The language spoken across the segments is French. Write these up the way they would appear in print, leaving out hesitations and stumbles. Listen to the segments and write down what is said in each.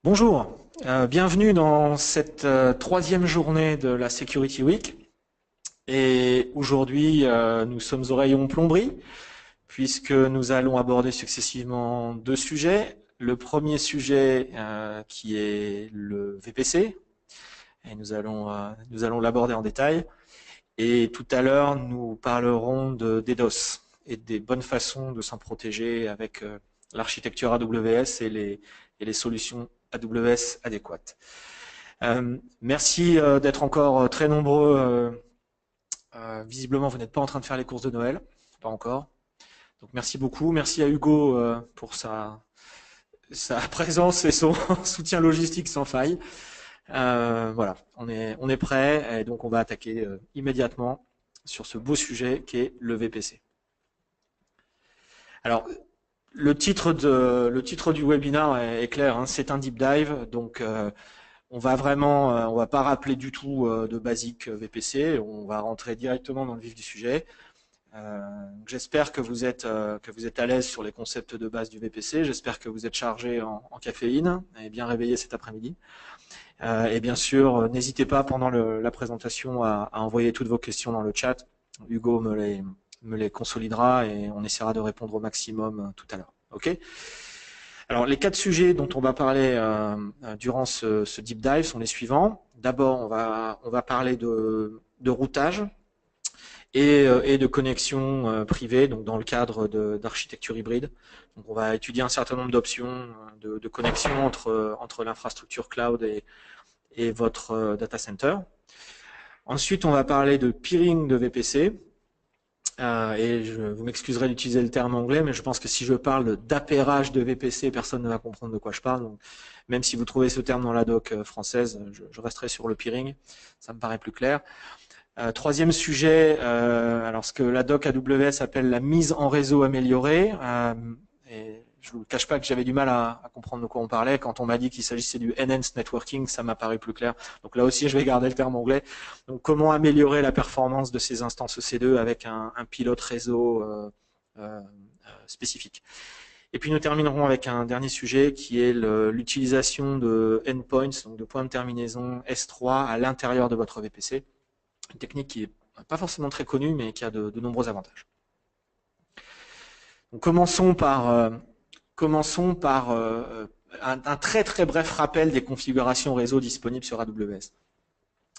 Bonjour, bienvenue dans cette troisième journée de la Security Week. Et aujourd'hui, nous sommes au rayon plomberie, puisque nous allons aborder successivement deux sujets. Le premier sujet qui est le VPC, et nous allons l'aborder en détail. Et tout à l'heure, nous parlerons de DDoS et des bonnes façons de s'en protéger avec l'architecture AWS et les solutions AWS adéquates. Merci d'être encore très nombreux. Visiblement, vous n'êtes pas en train de faire les courses de Noël, pas encore. Donc merci beaucoup. Merci à Hugo pour sa présence et son soutien logistique sans faille. Voilà, on est prêt et donc on va attaquer immédiatement sur ce beau sujet qui est le VPC. Alors, le titre du webinaire est clair, hein, c'est un deep dive, donc on va pas rappeler du tout de basique VPC, on va rentrer directement dans le vif du sujet. J'espère que vous êtes à l'aise sur les concepts de base du VPC. J'espère que vous êtes chargé en caféine et bien réveillé cet après-midi. Et bien sûr, n'hésitez pas pendant la présentation à envoyer toutes vos questions dans le chat. Hugo me les consolidera et on essaiera de répondre au maximum tout à l'heure. Ok? Alors, les quatre sujets dont on va parler durant ce deep dive sont les suivants. D'abord, on va parler de routage et de connexion privée, donc dans le cadre d'architecture hybride. Donc, on va étudier un certain nombre d'options de connexion entre l'infrastructure cloud et votre data center. Ensuite, on va parler de peering de VPC. Vous m'excuserez d'utiliser le terme anglais, mais je pense que si je parle d'appairage de VPC, personne ne va comprendre de quoi je parle. Donc, même si vous trouvez ce terme dans la doc française, je resterai sur le peering, ça me paraît plus clair. Troisième sujet, alors ce que la doc AWS appelle la mise en réseau améliorée. Et je ne vous cache pas que j'avais du mal à comprendre de quoi on parlait. Quand on m'a dit qu'il s'agissait du Enhanced Networking, ça m'a paru plus clair. Donc là aussi, je vais garder le terme anglais. Donc comment améliorer la performance de ces instances EC2 avec un pilote réseau spécifique. Et puis nous terminerons avec un dernier sujet qui est l'utilisation de endpoints, donc de points de terminaison S3 à l'intérieur de votre VPC. Une technique qui n'est pas forcément très connue, mais qui a de nombreux avantages. Donc, commençons par un très très bref rappel des configurations réseau disponibles sur AWS.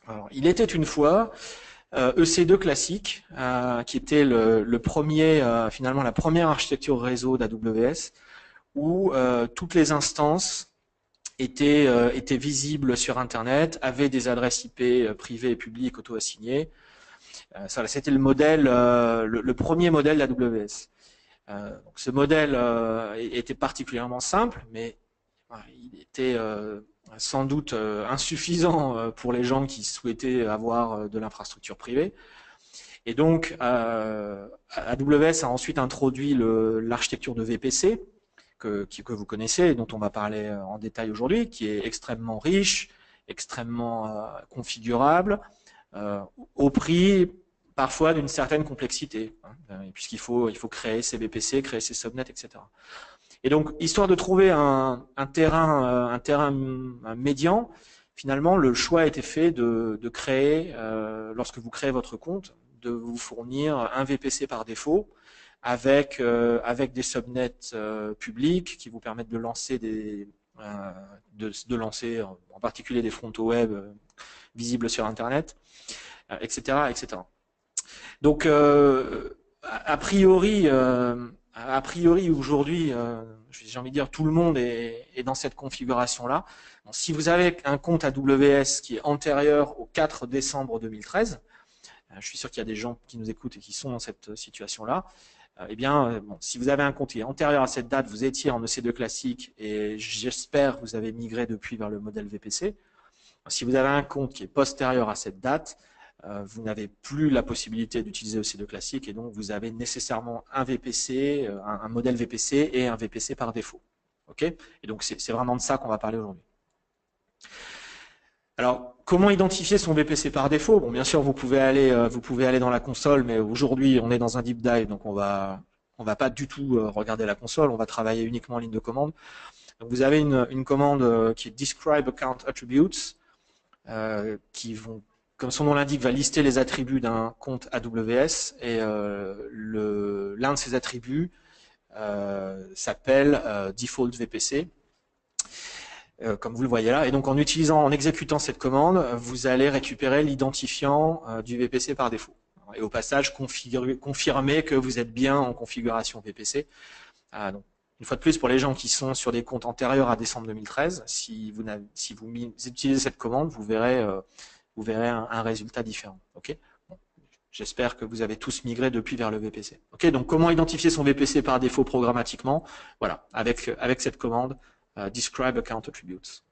Alors, il était une fois EC2 classique, qui était le premier, finalement la première architecture réseau d'AWS, où toutes les instances étaient visibles sur Internet, avaient des adresses IP privées et publiques auto-assignées. C'était le modèle, le premier modèle d'AWS. Donc ce modèle était particulièrement simple, mais il était sans doute insuffisant pour les gens qui souhaitaient avoir de l'infrastructure privée. Et donc AWS a ensuite introduit l'architecture de VPC que vous connaissez et dont on va parler en détail aujourd'hui, qui est extrêmement riche, extrêmement configurable, au prix parfois d'une certaine complexité, puisqu'il faut créer ses VPC, créer ses subnets, etc. Et donc, histoire de trouver un terrain médian, finalement, le choix a été fait de créer, lorsque vous créez votre compte, de vous fournir un VPC par défaut, avec des subnets publics qui vous permettent de lancer de lancer en particulier des frontaux web visibles sur Internet, etc., etc. Donc, a priori aujourd'hui, j'ai envie de dire tout le monde est dans cette configuration-là. Bon, si vous avez un compte AWS qui est antérieur au 4 décembre 2013, je suis sûr qu'il y a des gens qui nous écoutent et qui sont dans cette situation-là. Eh bien, bon, si vous avez un compte qui est antérieur à cette date, vous étiez en EC2 classique et j'espère que vous avez migré depuis vers le modèle VPC. Si vous avez un compte qui est postérieur à cette date, vous n'avez plus la possibilité d'utiliser EC2 classique et donc vous avez nécessairement un VPC, un modèle VPC et un VPC par défaut. Ok ? Et donc c'est vraiment de ça qu'on va parler aujourd'hui. Alors, comment identifier son VPC par défaut? Bon, bien sûr, vous pouvez aller dans la console, mais aujourd'hui, on est dans un deep dive, donc on va pas du tout regarder la console, on va travailler uniquement en ligne de commande. Donc vous avez une commande qui est describe account attributes, qui vont, comme son nom l'indique, va lister les attributs d'un compte AWS, et l'un de ces attributs s'appelle default VPC, comme vous le voyez là. Et donc en exécutant cette commande, vous allez récupérer l'identifiant du VPC par défaut. Et au passage, confirmer que vous êtes bien en configuration VPC. Donc, une fois de plus, pour les gens qui sont sur des comptes antérieurs à décembre 2013, si vous utilisez cette commande, vous verrez un résultat différent. Okay, bon, j'espère que vous avez tous migré depuis vers le VPC. Okay, donc comment identifier son VPC par défaut programmatiquement? Voilà, avec cette commande describe account attributes.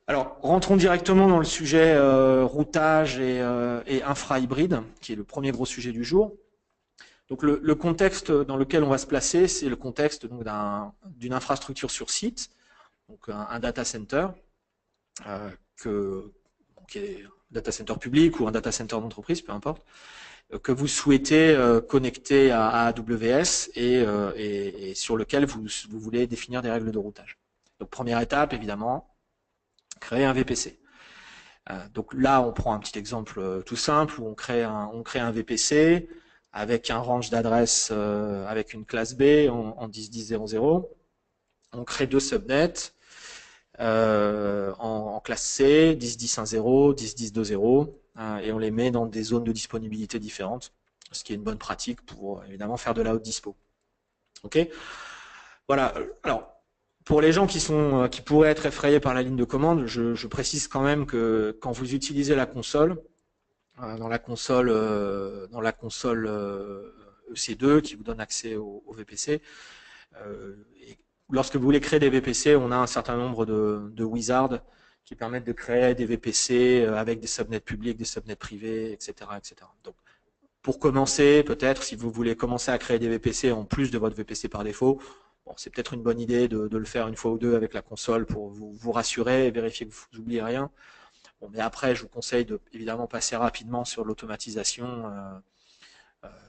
Alors, rentrons directement dans le sujet routage et infra hybride, qui est le premier gros sujet du jour. Donc, le contexte dans lequel on va se placer, c'est le contexte d'une infrastructure sur site, donc un data center, qui est un data center public ou un data center d'entreprise, peu importe, que vous souhaitez connecter à AWS et sur lequel vous voulez définir des règles de routage. Donc, première étape, évidemment, créer un VPC. Donc là, on prend un petit exemple tout simple où on crée un VPC avec un range d'adresses avec une classe B en 10.10.0.0. On crée 2 subnets en classe C, 10.10.1.0, 10.10.2.0, et on les met dans des zones de disponibilité différentes, ce qui est une bonne pratique pour évidemment faire de la haute dispo. Ok, voilà. Alors, pour les gens qui pourraient être effrayés par la ligne de commande, je précise quand même que quand vous utilisez la console, dans la console EC2 qui vous donne accès au VPC, et lorsque vous voulez créer des VPC, on a un certain nombre de wizards qui permettent de créer des VPC avec des subnets publics, des subnets privés, etc., etc. Donc, pour commencer, peut-être, si vous voulez commencer à créer des VPC en plus de votre VPC par défaut, bon, c'est peut-être une bonne idée de le faire une fois ou deux avec la console pour vous rassurer et vérifier que vous n'oubliez rien. Bon, mais après, je vous conseille de évidemment passer rapidement sur l'automatisation,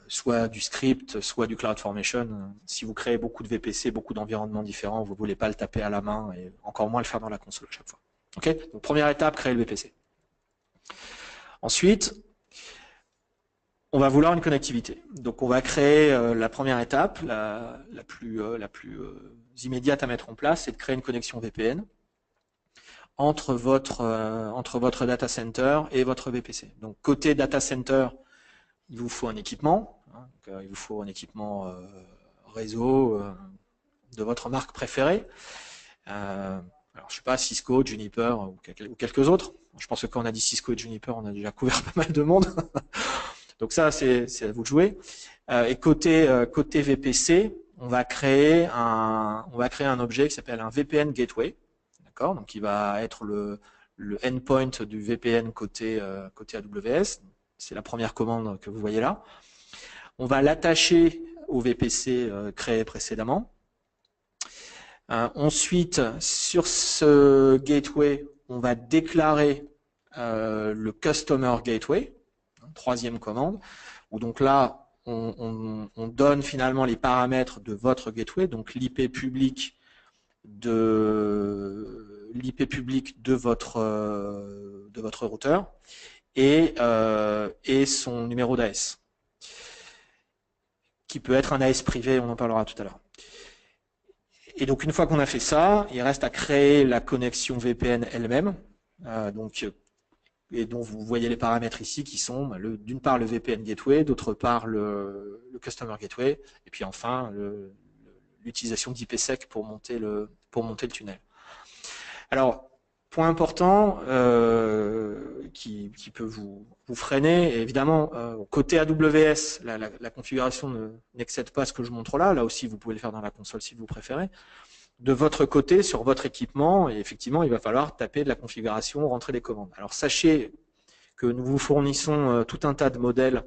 soit du script, soit du CloudFormation. Si vous créez beaucoup de VPC, beaucoup d'environnements différents, vous ne voulez pas le taper à la main et encore moins le faire dans la console à chaque fois. Okay, donc, première étape, créer le VPC. Ensuite, on va vouloir une connectivité. Donc, on va créer la première étape, la plus immédiate à mettre en place, c'est de créer une connexion VPN entre votre data center et votre VPC. Donc, côté data center, il vous faut un équipement. Donc, il vous faut un équipement réseau de votre marque préférée. Alors, je sais pas, Cisco, Juniper ou quelques autres. Je pense que quand on a dit Cisco et Juniper, on a déjà couvert pas mal de monde. Donc ça, c'est à vous de jouer. Et côté VPC, on va créer un objet qui s'appelle un VPN Gateway, d'accord. Donc, il va être le endpoint du VPN côté AWS. C'est la première commande que vous voyez là. On va l'attacher au VPC créé précédemment. Ensuite, sur ce gateway, on va déclarer le Customer Gateway, troisième commande, où donc là, on donne finalement les paramètres de votre gateway, donc l'IP public de votre routeur et son numéro d'AS, qui peut être un AS privé, on en parlera tout à l'heure. Et donc, une fois qu'on a fait ça, il reste à créer la connexion VPN elle-même, et dont vous voyez les paramètres ici qui sont d'une part le VPN Gateway, d'autre part le Customer Gateway, et puis enfin l'utilisation d'IPsec pour monter le tunnel. Alors, point important qui peut vous freiner, et évidemment, côté AWS, la configuration n'excède pas ce que je montre là. Là aussi, vous pouvez le faire dans la console si vous préférez. De votre côté, sur votre équipement, et effectivement, il va falloir taper de la configuration, rentrer des commandes. Alors, sachez que nous vous fournissons tout un tas de modèles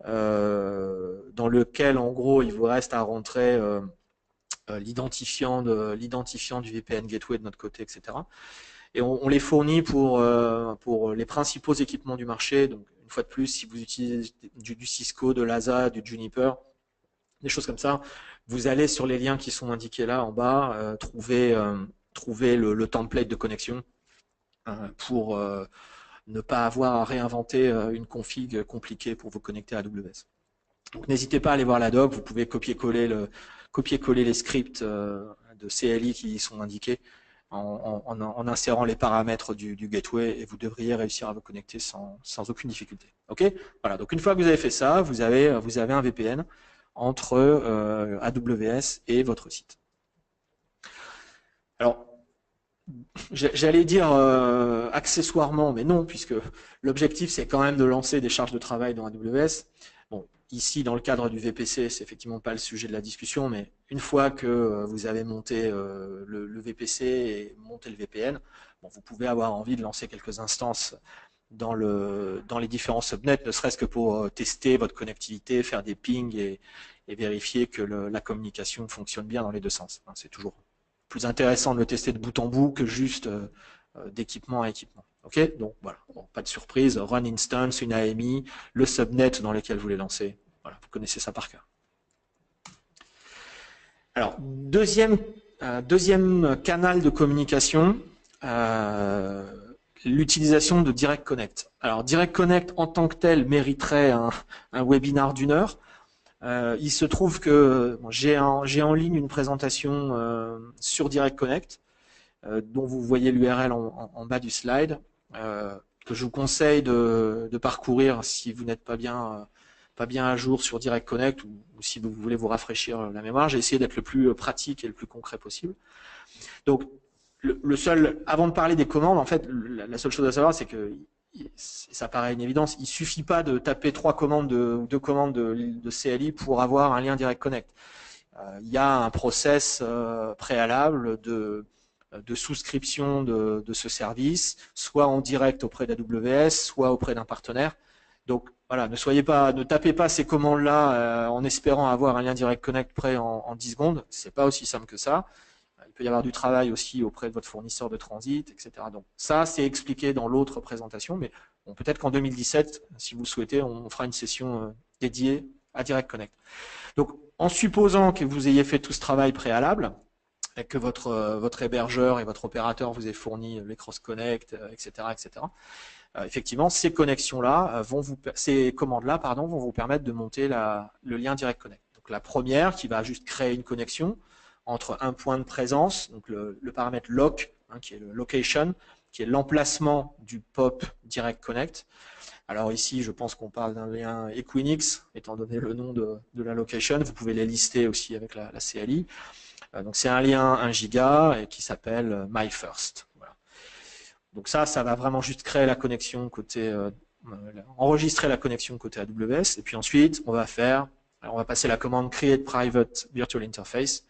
dans lequel, en gros, il vous reste à rentrer l'identifiant du VPN Gateway de notre côté, etc. Et on les fournit pour les principaux équipements du marché. Donc, une fois de plus, si vous utilisez du Cisco, de l'ASA, du Juniper, des choses comme ça, Vous allez sur les liens qui sont indiqués là en bas, trouver le template de connexion pour ne pas avoir à réinventer une config compliquée pour vous connecter à AWS. Donc n'hésitez pas à aller voir la doc, vous pouvez copier-coller les scripts de CLI qui y sont indiqués en insérant les paramètres du gateway et vous devriez réussir à vous connecter sans aucune difficulté. Ok, voilà. Donc une fois que vous avez fait ça, vous avez un VPN entre AWS et votre site. Alors, j'allais dire accessoirement, mais non, puisque l'objectif c'est quand même de lancer des charges de travail dans AWS. Bon, ici dans le cadre du VPC, c'est effectivement pas le sujet de la discussion, mais une fois que vous avez monté le VPC et monté le VPN, bon, vous pouvez avoir envie de lancer quelques instances dans les différents subnets, ne serait-ce que pour tester votre connectivité, faire des pings et vérifier que la communication fonctionne bien dans les deux sens. C'est toujours plus intéressant de le tester de bout en bout que juste d'équipement à équipement. Ok, donc voilà, bon, pas de surprise, run instance, une AMI, le subnet dans lequel vous les lancez. Voilà, vous connaissez ça par cœur. Alors, deuxième canal de communication, l'utilisation de Direct Connect. Alors, Direct Connect en tant que tel mériterait un webinar d'1 heure. Il se trouve que bon, j'ai en ligne une présentation sur Direct Connect, dont vous voyez l'URL en bas du slide, que je vous conseille de parcourir si vous n'êtes pas bien à jour sur Direct Connect ou si vous voulez vous rafraîchir la mémoire. J'ai essayé d'être le plus pratique et le plus concret possible. Donc, avant de parler des commandes, en fait, la seule chose à savoir, c'est que ça paraît une évidence, il suffit pas de taper 3 commandes ou 2 commandes de CLI pour avoir un lien Direct Connect. Il y a un process préalable de souscription de ce service, soit en direct auprès d'AWS, soit auprès d'un partenaire. Donc voilà, ne tapez pas ces commandes-là en espérant avoir un lien Direct Connect prêt en 10 secondes. C'est pas aussi simple que ça. Il peut y avoir du travail aussi auprès de votre fournisseur de transit, etc. Donc ça, c'est expliqué dans l'autre présentation, mais bon, peut-être qu'en 2017, si vous le souhaitez, on fera une session dédiée à Direct Connect. Donc, en supposant que vous ayez fait tout ce travail préalable, et que votre hébergeur et votre opérateur vous aient fourni les cross-connect, etc., effectivement, ces connexions-là ces commandes-là, vont vous permettre de monter le lien Direct Connect. Donc la première, qui va juste créer une connexion entre un point de présence, donc le paramètre loc, qui est le location, qui est l'emplacement du POP Direct Connect. Alors ici, je pense qu'on parle d'un lien Equinix, étant donné le nom de la location. Vous pouvez les lister aussi avec la CLI. Donc c'est un lien 1 giga et qui s'appelle MyFirst. Voilà. Donc ça va vraiment juste créer la connexion côté, enregistrer la connexion côté AWS. Et puis ensuite, on va passer la commande create private virtual interface,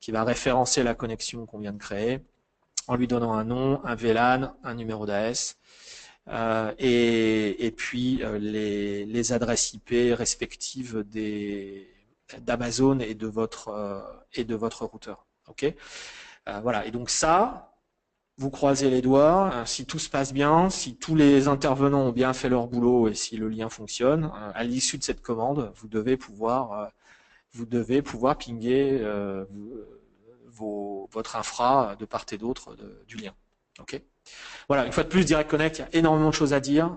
qui va référencer la connexion qu'on vient de créer, en lui donnant un nom, un VLAN, un numéro d'AS, et puis les adresses IP respectives d'Amazon et de votre routeur. Ok, voilà. Et donc ça, vous croisez les doigts. Si tout se passe bien, si tous les intervenants ont bien fait leur boulot et si le lien fonctionne, à l'issue de cette commande, vous devez pouvoir pinguer votre infra de part et d'autre du lien. Ok. Voilà, une fois de plus, Direct Connect, il y a énormément de choses à dire.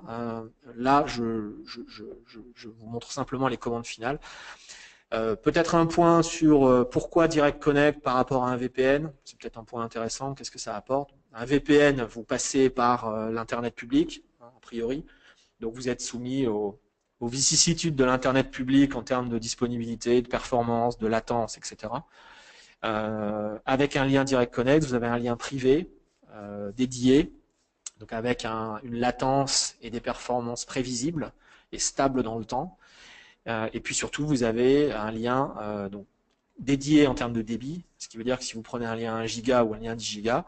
Là, je vous montre simplement les commandes finales. Peut-être un point sur pourquoi Direct Connect par rapport à un VPN. C'est peut-être un point intéressant. Qu'est-ce que ça apporte? Un VPN, vous passez par l'Internet public, a priori. Donc, vous êtes soumis aux vicissitudes de l'Internet public en termes de disponibilité, de performance, de latence, etc. Avec un lien Direct Connect, vous avez un lien privé dédié, donc avec une latence et des performances prévisibles et stables dans le temps. Et puis surtout, vous avez un lien donc dédié en termes de débit, ce qui veut dire que si vous prenez un lien 1 giga ou un lien 10 giga,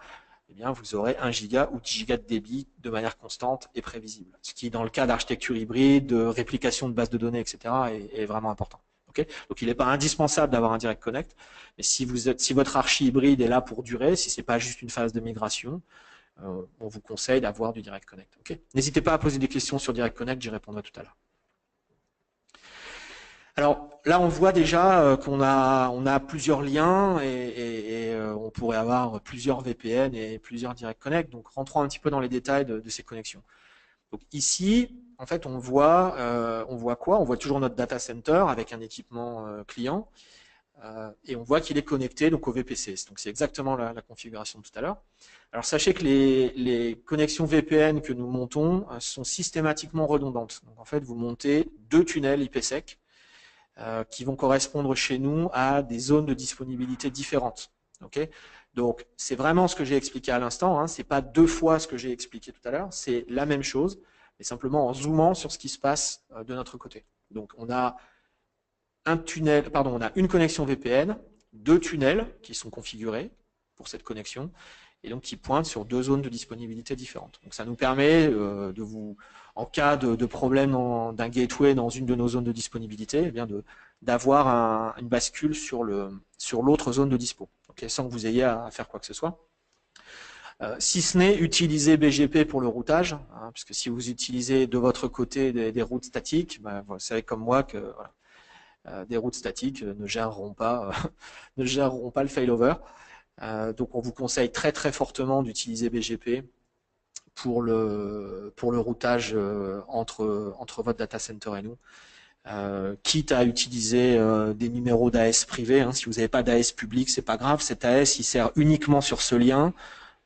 eh bien vous aurez 1 giga ou 10 giga de débit de manière constante et prévisible. Ce qui, dans le cas d'architecture hybride, de réplication de bases de données, etc., est vraiment important. Okay, donc il n'est pas indispensable d'avoir un Direct Connect, mais si votre archi hybride est là pour durer, si c'est pas juste une phase de migration, on vous conseille d'avoir du Direct Connect. Okay. N'hésitez pas à poser des questions sur Direct Connect, j'y répondrai tout à l'heure. Alors là, on voit déjà qu'on a plusieurs liens et on pourrait avoir plusieurs VPN et plusieurs Direct Connect. Donc rentrons un petit peu dans les détails de ces connexions. Donc ici, en fait, on voit quoi? On voit toujours notre data center avec un équipement client et on voit qu'il est connecté donc au VPC. Donc c'est exactement la configuration de tout à l'heure. Alors sachez que les connexions VPN que nous montons sont systématiquement redondantes. Donc en fait, vous montez deux tunnels IPsec qui vont correspondre chez nous à des zones de disponibilité différentes. Okay, donc, c'est vraiment ce que j'ai expliqué à l'instant. Hein, c'est pas deux fois ce que j'ai expliqué tout à l'heure. C'est la même chose, mais simplement en zoomant sur ce qui se passe de notre côté. Donc, on a on a une connexion VPN, deux tunnels qui sont configurés pour cette connexion, et donc qui pointent sur deux zones de disponibilité différentes. Donc, ça nous permet de vous, en cas de problème d'un gateway dans une de nos zones de disponibilité, eh bien d'avoir une bascule sur l'autre zone de dispo, okay, sans que vous ayez à faire quoi que ce soit. Si ce n'est utiliser BGP pour le routage, hein, puisque si vous utilisez de votre côté des routes statiques, ben, vous savez comme moi que voilà, des routes statiques ne géreront pas, ne géreront pas le failover. Donc on vous conseille très très fortement d'utiliser BGP pour le routage entre votre data center et nous. Quitte à utiliser des numéros d'AS privés. Hein. Si vous n'avez pas d'AS public, c'est pas grave. Cet AS, il sert uniquement sur ce lien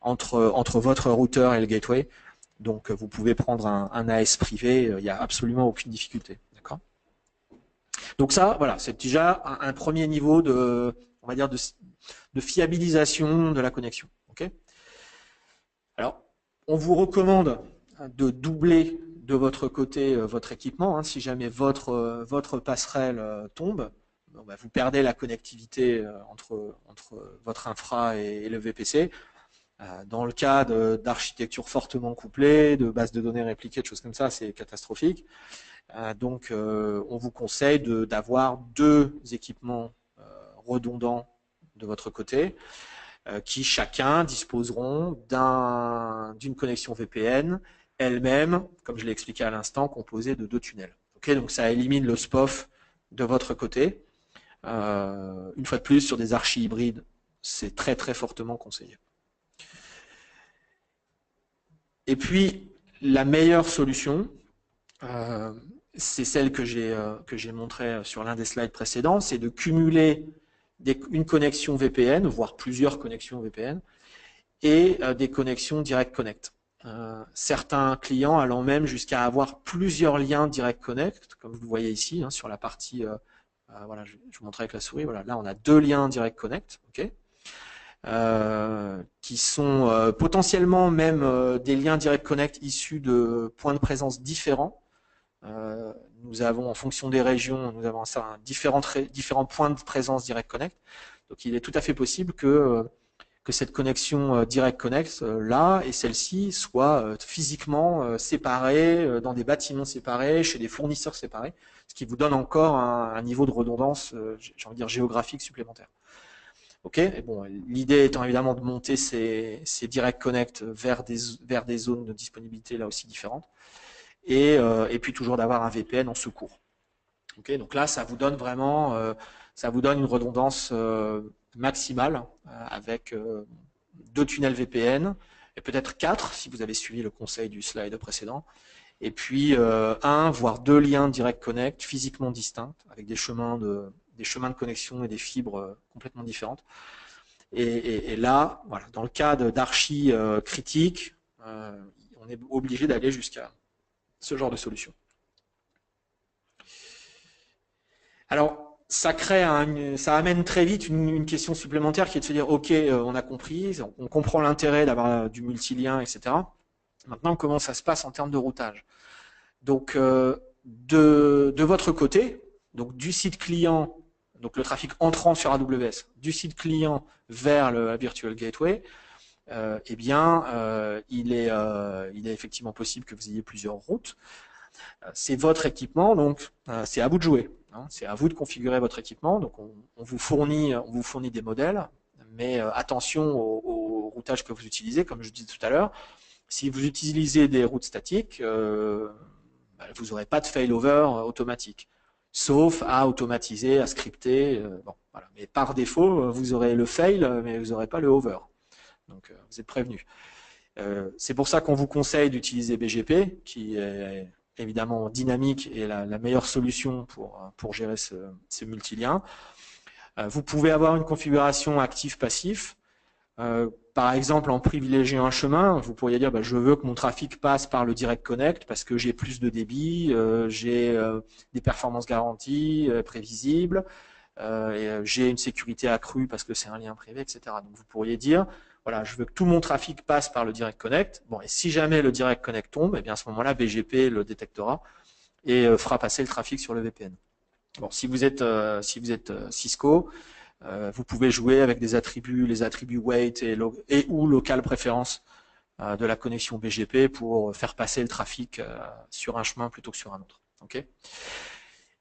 entre votre routeur et le gateway. Donc, vous pouvez prendre un AS privé. Il n'y a absolument aucune difficulté. D'accord. Donc ça, voilà, c'est déjà un premier niveau on va dire, de fiabilisation de la connexion. Okay. Alors, on vous recommande de doubler de votre côté votre équipement. Hein, si jamais votre passerelle tombe, bon, bah, vous perdez la connectivité entre votre infra et le VPC. Dans le cas d'architecture fortement couplée, de bases de données répliquées, de choses comme ça, c'est catastrophique. Donc, on vous conseille d'avoir deux équipements redondants de votre côté, qui chacun disposeront d'une connexion VPN, elle-même, comme je l'ai expliqué à l'instant, composée de deux tunnels. Okay, donc ça élimine le SPOF de votre côté. Une fois de plus, sur des archis hybrides, c'est très très fortement conseillé. Et puis, la meilleure solution, c'est celle que j'ai montrée sur l'un des slides précédents, c'est de cumuler une connexion VPN, voire plusieurs connexions VPN, et des connexions Direct Connect. Certains clients allant même jusqu'à avoir plusieurs liens Direct Connect, comme vous le voyez ici, hein, sur la partie, voilà, je vous montre avec la souris, voilà, là on a deux liens Direct Connect, okay, qui sont potentiellement même des liens Direct Connect issus de points de présence différents. Nous avons, en fonction des régions, nous avons différents points de présence Direct Connect. Donc il est tout à fait possible que cette connexion Direct Connect là et celle-ci soient physiquement séparées dans des bâtiments séparés, chez des fournisseurs séparés, ce qui vous donne encore un niveau de redondance, j'ai envie de dire géographique supplémentaire. Ok. Et bon, l'idée étant évidemment de monter ces Direct Connect vers des zones de disponibilité là aussi différentes, et puis toujours d'avoir un VPN en secours. Okay, donc là, ça vous donne vraiment, ça vous donne une redondance maximale avec deux tunnels VPN et peut-être 4 si vous avez suivi le conseil du slide précédent. Et puis un voire deux liens Direct Connect physiquement distincts avec des chemins de connexion et des fibres complètement différentes. Et là, voilà, dans le cas d'archi critique, on est obligé d'aller jusqu'à ce genre de solution. Alors, ça amène très vite une question supplémentaire qui est de se dire, ok, on a compris, on comprend l'intérêt d'avoir du multilien, etc. Maintenant, comment ça se passe en termes de routage? Donc, de votre côté, donc du site client, donc le trafic entrant sur AWS, du site client vers le Virtual Gateway, eh bien, il est effectivement possible que vous ayez plusieurs routes. C'est votre équipement, donc c'est à vous de jouer. Hein, c'est à vous de configurer votre équipement. Donc on vous fournit des modèles, mais attention au routage que vous utilisez, comme je disais tout à l'heure. Si vous utilisez des routes statiques, vous n'aurez pas de failover automatique. sauf à automatiser, à scripter. Bon, voilà. Mais par défaut, vous aurez le fail, mais vous n'aurez pas le over. Donc, vous êtes prévenus. C'est pour ça qu'on vous conseille d'utiliser BGP, qui est évidemment dynamique et la meilleure solution pour gérer ce multilien. Vous pouvez avoir une configuration actif-passif. Par exemple, en privilégiant un chemin, vous pourriez dire je veux que mon trafic passe par le Direct Connect parce que j'ai plus de débit, j'ai des performances garanties, prévisibles, j'ai une sécurité accrue parce que c'est un lien privé, etc. Donc vous pourriez dire, voilà, je veux que tout mon trafic passe par le Direct Connect. Bon, et si jamais le Direct Connect tombe, eh bien à ce moment-là, BGP le détectera et fera passer le trafic sur le VPN. Bon, si vous êtes Cisco, vous pouvez jouer avec des attributs, les attributs wait et ou local préférence de la connexion BGP pour faire passer le trafic sur un chemin plutôt que sur un autre. Okay.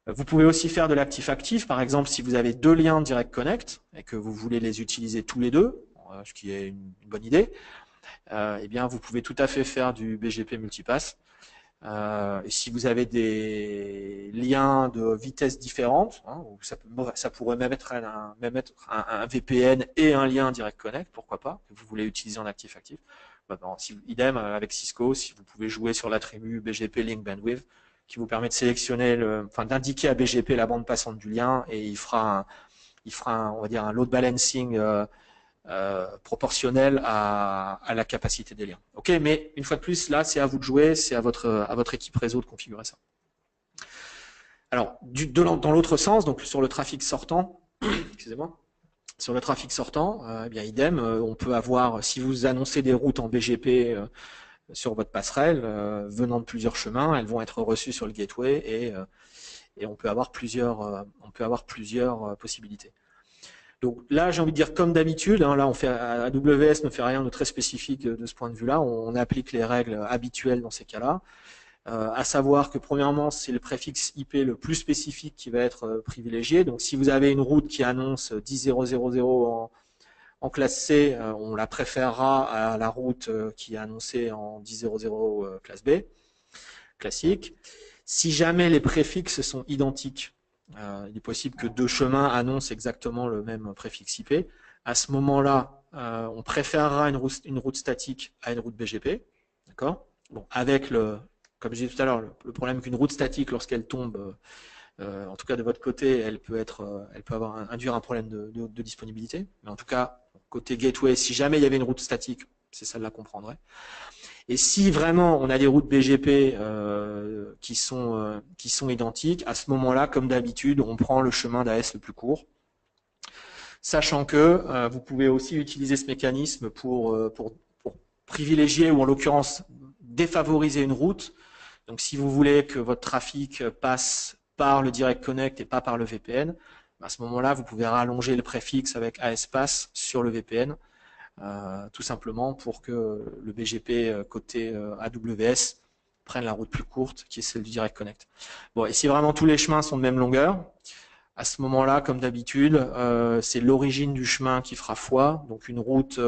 Vous pouvez aussi faire de l'actif-actif. Par exemple, si vous avez deux liens Direct Connect et que vous voulez les utiliser tous les deux, ce qui est une bonne idée, eh bien, vous pouvez tout à fait faire du BGP multipass. Et si vous avez des liens de vitesse différentes, hein, ça pourrait même être un VPN et un lien Direct Connect, pourquoi pas, que vous voulez utiliser en actif-actif. Idem avec Cisco, si vous pouvez jouer sur l'attribut BGP Link Bandwidth, qui vous permet de sélectionner, d'indiquer à BGP la bande passante du lien, et il fera on va dire, un load balancing proportionnel à la capacité des liens. Ok, mais une fois de plus, là, c'est à vous de jouer, c'est à votre équipe réseau de configurer ça. Alors, dans l'autre sens, donc sur le trafic sortant, excusez-moi, sur le trafic sortant, eh bien idem, on peut avoir, si vous annoncez des routes en BGP sur votre passerelle, venant de plusieurs chemins, elles vont être reçues sur le gateway et on peut avoir plusieurs possibilités. Donc là, j'ai envie de dire comme d'habitude, hein, là AWS ne fait rien de très spécifique de ce point de vue-là, on applique les règles habituelles dans ces cas-là, à savoir que premièrement, c'est le préfixe IP le plus spécifique qui va être privilégié. Donc si vous avez une route qui annonce 10.0.0.0 en classe C, on la préférera à la route qui est annoncée en 10.0.0 classe B, classique. Si jamais les préfixes sont identiques, il est possible que deux chemins annoncent exactement le même préfixe IP. À ce moment-là, on préférera une route statique à une route BGP. D'accord ? Bon, avec comme je disais tout à l'heure, le problème qu'une route statique, lorsqu'elle tombe, en tout cas de votre côté, elle peut induire un problème de disponibilité. Mais en tout cas, côté gateway, si jamais il y avait une route statique, c'est celle-là qu'on prendrait. Et si vraiment on a des routes BGP qui sont identiques, à ce moment-là, comme d'habitude, on prend le chemin d'AS le plus court. Sachant que vous pouvez aussi utiliser ce mécanisme pour privilégier ou en l'occurrence défavoriser une route. Donc si vous voulez que votre trafic passe par le Direct Connect et pas par le VPN, à ce moment-là, vous pouvez rallonger le préfixe avec AS-Pass sur le VPN. Tout simplement pour que le BGP côté AWS prenne la route plus courte qui est celle du Direct Connect. Bon, et si vraiment tous les chemins sont de même longueur, à ce moment-là, comme d'habitude, c'est l'origine du chemin qui fera foi, donc une route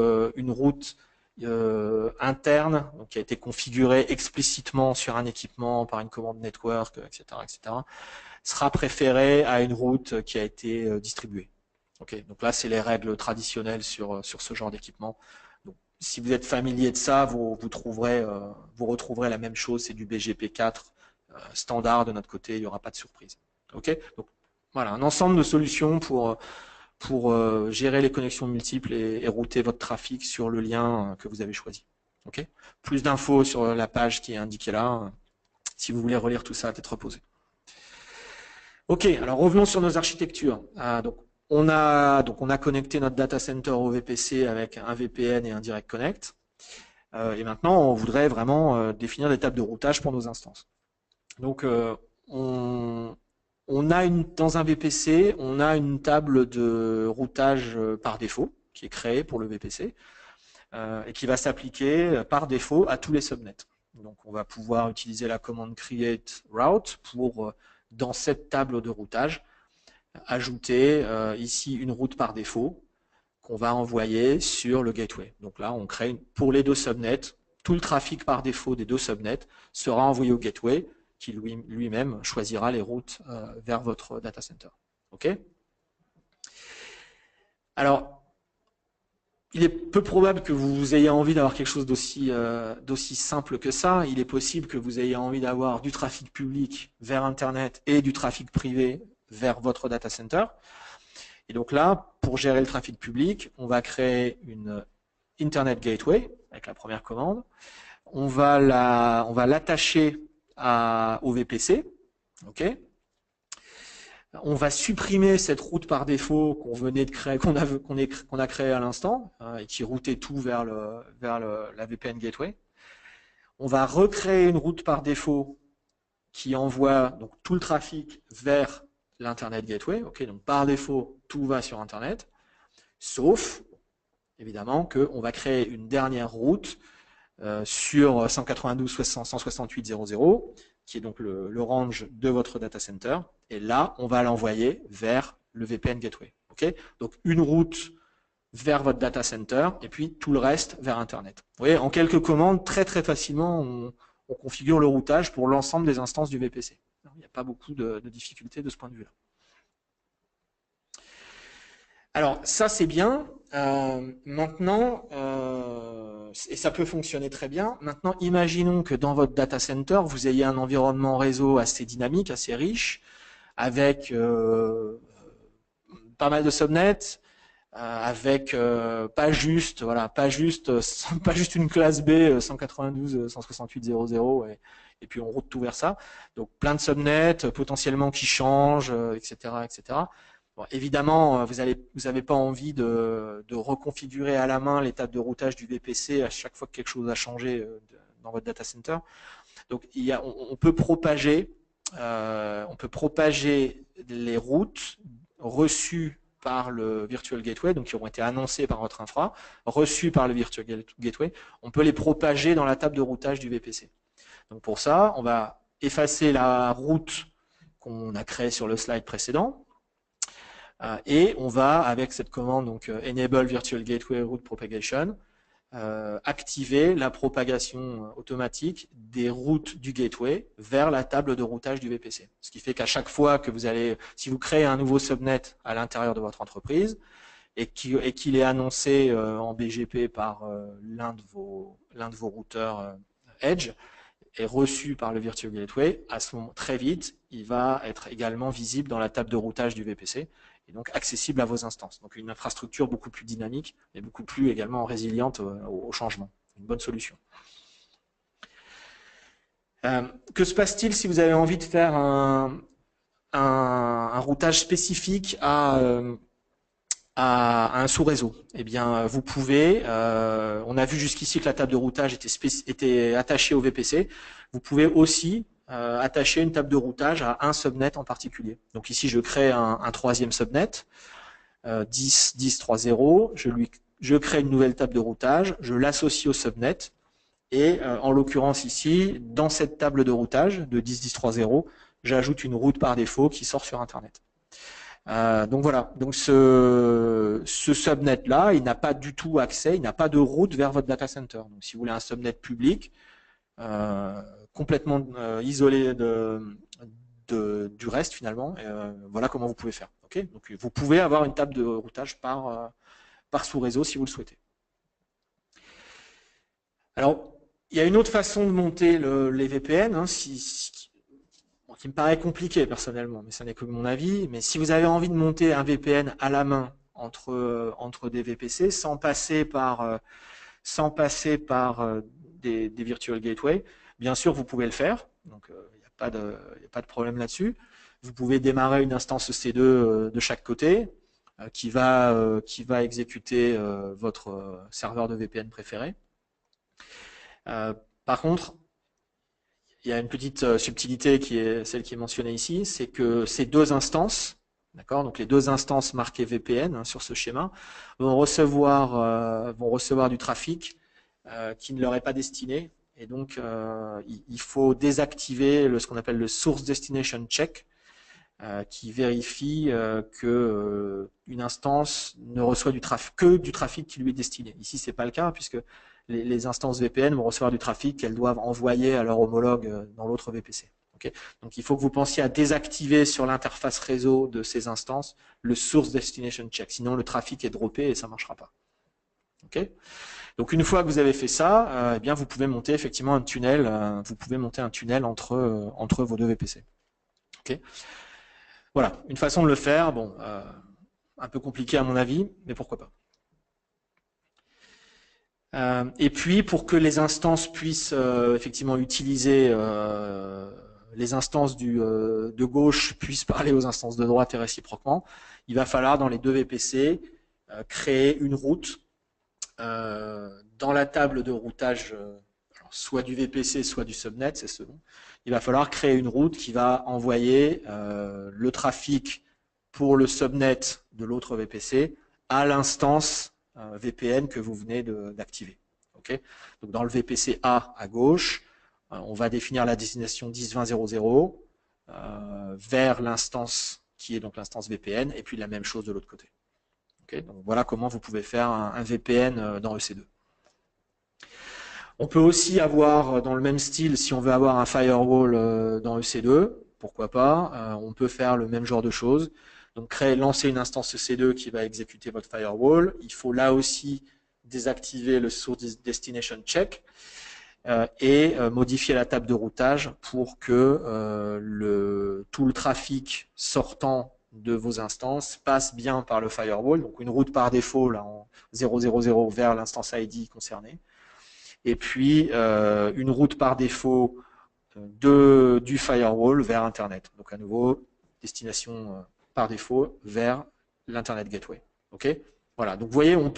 interne, donc qui a été configurée explicitement sur un équipement par une commande network, etc., sera préférée à une route qui a été distribuée. Okay, donc là, c'est les règles traditionnelles sur ce genre d'équipement. Donc, si vous êtes familier de ça, vous retrouverez la même chose, c'est du BGP 4 standard de notre côté, il n'y aura pas de surprise. Okay, donc voilà, un ensemble de solutions pour gérer les connexions multiples et router votre trafic sur le lien que vous avez choisi. Okay, plus d'infos sur la page qui est indiquée là, si vous voulez relire tout ça à tête reposée. Ok, alors revenons sur nos architectures. Donc, on a connecté notre data center au VPC avec un VPN et un Direct Connect. Et maintenant, on voudrait vraiment définir des tables de routage pour nos instances. Donc, dans un VPC, on a une table de routage par défaut qui est créée pour le VPC et qui va s'appliquer par défaut à tous les subnets. Donc, on va pouvoir utiliser la commande create route pour, dans cette table de routage, ajouter ici une route par défaut qu'on va envoyer sur le gateway. Donc là, on crée pour les deux subnets, tout le trafic par défaut des deux subnets sera envoyé au gateway qui lui-même choisira les routes vers votre data center. OK ? Alors, il est peu probable que vous ayez envie d'avoir quelque chose d'aussi simple que ça. Il est possible que vous ayez envie d'avoir du trafic public vers Internet et du trafic privé vers votre data center. Et donc là, pour gérer le trafic public, on va créer une Internet Gateway avec la première commande. On va l'attacher au VPC. OK ? On va supprimer cette route par défaut qu'on venait de créer, qu'on a créé à l'instant, et qui routait tout vers la VPN Gateway. On va recréer une route par défaut qui envoie donc tout le trafic vers l'Internet Gateway. Okay, donc par défaut, tout va sur Internet, sauf évidemment qu'on va créer une dernière route sur 192.168.0.0, qui est donc le range de votre data center, et là, on va l'envoyer vers le VPN Gateway. Okay, donc une route vers votre data center, et puis tout le reste vers Internet. Vous voyez, en quelques commandes, très très facilement, on configure le routage pour l'ensemble des instances du VPC. Il n'y a pas beaucoup de difficultés de ce point de vue-là. Alors, ça c'est bien. Maintenant, et ça peut fonctionner très bien. Maintenant, imaginons que dans votre data center, vous ayez un environnement réseau assez dynamique, assez riche, avec pas mal de subnets, avec pas juste une classe B 192.168.0.0 et puis on route tout vers ça. Donc plein de subnets potentiellement qui changent, etc., etc. Bon, évidemment, vous n'avez pas envie de reconfigurer à la main les tables de routage du VPC à chaque fois que quelque chose a changé dans votre data center. Donc on peut propager les routes reçues par le Virtual Gateway, donc qui auront été annoncées par votre infra, reçues par le Virtual Gateway, on peut les propager dans la table de routage du VPC. Donc pour ça, on va effacer la route qu'on a créée sur le slide précédent, et on va, avec cette commande, donc Enable Virtual Gateway Route Propagation, activer la propagation automatique des routes du gateway vers la table de routage du VPC. Ce qui fait qu'à chaque fois que si vous créez un nouveau subnet à l'intérieur de votre entreprise et qu'il est annoncé en BGP par l'un de vos routeurs Edge et reçu par le Virtual Gateway, à ce moment très vite, il va être également visible dans la table de routage du VPC. Et donc accessible à vos instances. Donc une infrastructure beaucoup plus dynamique et beaucoup plus également résiliente au changement. Une bonne solution. Que se passe-t-il si vous avez envie de faire un routage spécifique à un sous-réseau? Eh bien, vous pouvez, on a vu jusqu'ici que la table de routage était attachée au VPC, vous pouvez aussi attacher une table de routage à un subnet en particulier. Donc ici, je crée un troisième subnet, 10.10.3.0, je crée une nouvelle table de routage, je l'associe au subnet, et en l'occurrence ici, dans cette table de routage de 10.10.3.0, j'ajoute une route par défaut qui sort sur Internet. Donc voilà, donc ce subnet-là, il n'a pas du tout accès, il n'a pas de route vers votre data center. Donc si vous voulez un subnet public, complètement isolé du reste finalement, voilà comment vous pouvez faire. Okay, donc vous pouvez avoir une table de routage par sous-réseau si vous le souhaitez. Alors, il y a une autre façon de monter les VPN, hein, qui me paraît compliqué personnellement, mais ça n'est que mon avis. Mais si vous avez envie de monter un VPN à la main entre des VPC sans passer par des virtual gateways, bien sûr vous pouvez le faire. Donc il n'y a pas de problème là-dessus. Vous pouvez démarrer une instance EC2 de chaque côté qui va exécuter votre serveur de VPN préféré. Par contre, il y a une petite subtilité qui est celle qui est mentionnée ici, c'est que ces deux instances, d'accord, donc les deux instances marquées VPN hein, sur ce schéma, vont recevoir du trafic qui ne leur est pas destiné, et donc il faut désactiver ce qu'on appelle le Source Destination Check, qui vérifie que une instance ne reçoit que du trafic qui lui est destiné. Ici, c'est pas le cas puisque les instances VPN vont recevoir du trafic qu'elles doivent envoyer à leur homologue dans l'autre VPC. Okay, donc il faut que vous pensiez à désactiver sur l'interface réseau de ces instances le source destination check, sinon le trafic est droppé et ça ne marchera pas. Okay, donc une fois que vous avez fait ça, eh bien vous pouvez monter effectivement un tunnel, vous pouvez monter un tunnel entre vos deux VPC. Okay, voilà, une façon de le faire, bon, un peu compliqué à mon avis, mais pourquoi pas. Et puis, pour que les instances puissent effectivement utiliser les instances de gauche puissent parler aux instances de droite et réciproquement, il va falloir dans les deux VPC créer une route dans la table de routage, soit du VPC, soit du subnet, c'est selon. Il va falloir créer une route qui va envoyer le trafic pour le subnet de l'autre VPC à l'instance VPN que vous venez d'activer. Okay, donc dans le VPC A à gauche, on va définir la destination 10.20.0.0 vers l'instance qui est donc l'instance VPN, et puis la même chose de l'autre côté. Okay, donc voilà comment vous pouvez faire un VPN dans EC2. On peut aussi avoir dans le même style, si on veut avoir un firewall dans EC2, pourquoi pas, on peut faire le même genre de choses. Donc lancer une instance EC2 qui va exécuter votre firewall. Il faut là aussi désactiver le source destination check et modifier la table de routage pour que tout le trafic sortant de vos instances passe bien par le firewall. Donc une route par défaut là, en 000 vers l'instance ID concernée. Et puis une route par défaut du firewall vers Internet. Donc à nouveau, destination par défaut vers l'Internet Gateway. Okay, voilà, donc vous voyez, vous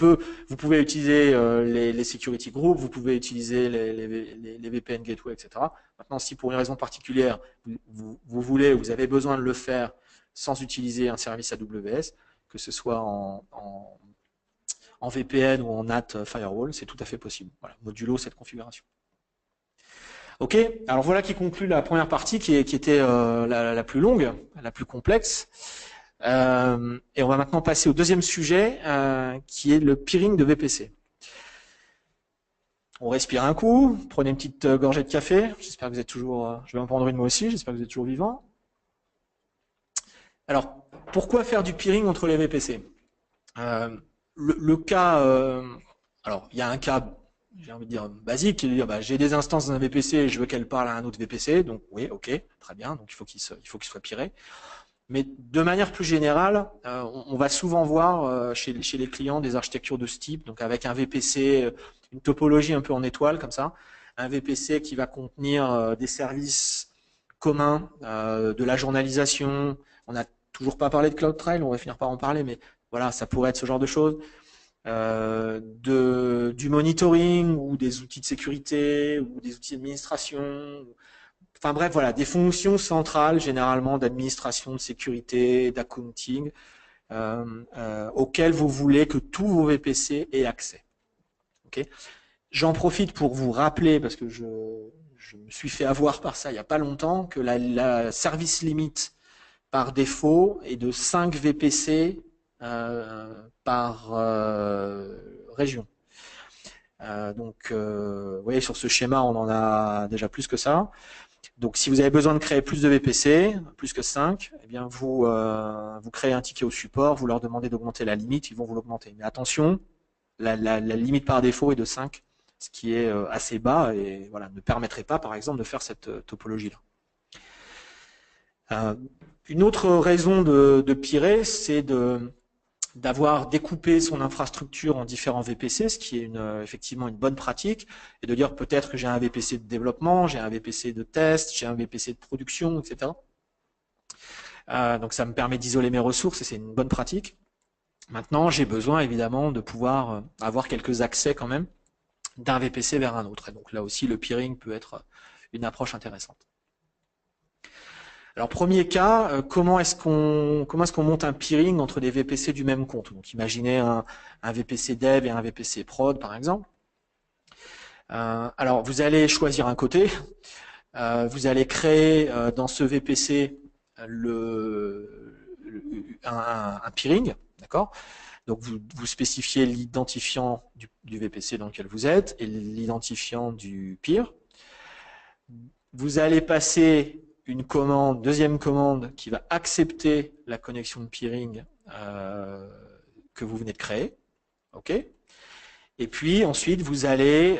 pouvez utiliser les security groups, vous pouvez utiliser les VPN Gateway, etc. Maintenant, si pour une raison particulière, vous avez besoin de le faire sans utiliser un service AWS, que ce soit en VPN ou en NAT Firewall, c'est tout à fait possible. Voilà, modulo cette configuration. Ok, alors voilà qui conclut la première partie qui était la plus longue, la plus complexe. Et on va maintenant passer au deuxième sujet qui est le peering de VPC. On respire un coup, prenez une petite gorgée de café. J'espère que vous êtes toujours, je vais en prendre une moi aussi, j'espère que vous êtes toujours vivant. Alors, pourquoi faire du peering entre les VPC? Le cas, alors il y a un cas, j'ai envie de dire basique, qui est de dire j'ai des instances dans un VPC et je veux qu'elles parlent à un autre VPC, donc oui, ok, très bien, donc il faut qu'il soit piré. Mais de manière plus générale, on va souvent voir chez les clients des architectures de ce type, donc avec un VPC, une topologie un peu en étoile comme ça, un VPC qui va contenir des services communs, de la journalisation. On n'a toujours pas parlé de CloudTrail, on va finir par en parler, mais voilà, ça pourrait être ce genre de choses. Du monitoring ou des outils de sécurité ou des outils d'administration. Enfin bref, voilà, des fonctions centrales généralement d'administration, de sécurité, d'accounting, auxquelles vous voulez que tous vos VPC aient accès. Okay, j'en profite pour vous rappeler, parce que je me suis fait avoir par ça il n'y a pas longtemps, que la service limite par défaut est de 5 VPC par région. Donc, vous voyez, sur ce schéma, on en a déjà plus que ça. Donc, si vous avez besoin de créer plus de VPC, plus que 5, eh bien, vous créez un ticket au support, vous leur demandez d'augmenter la limite, ils vont vous l'augmenter. Mais attention, la limite par défaut est de 5, ce qui est assez bas et voilà, ne permettrait pas, par exemple, de faire cette topologie-là. Une autre raison de pirer, c'est d'avoir découpé son infrastructure en différents VPC, ce qui est effectivement une bonne pratique, et de dire peut-être que j'ai un VPC de développement, j'ai un VPC de test, j'ai un VPC de production, etc. Donc ça me permet d'isoler mes ressources et c'est une bonne pratique. Maintenant, j'ai besoin évidemment de pouvoir avoir quelques accès quand même d'un VPC vers un autre. Et donc là aussi, le peering peut être une approche intéressante. Alors premier cas, comment est-ce qu'on monte un peering entre des VPC du même compte? Donc imaginez un VPC dev et un VPC prod par exemple. Alors vous allez choisir un côté, vous allez créer dans ce VPC un peering, d'accord? Donc vous spécifiez l'identifiant du VPC dans lequel vous êtes et l'identifiant du peer. Vous allez passer une commande, deuxième commande qui va accepter la connexion de peering que vous venez de créer. OK ? Et puis ensuite, vous allez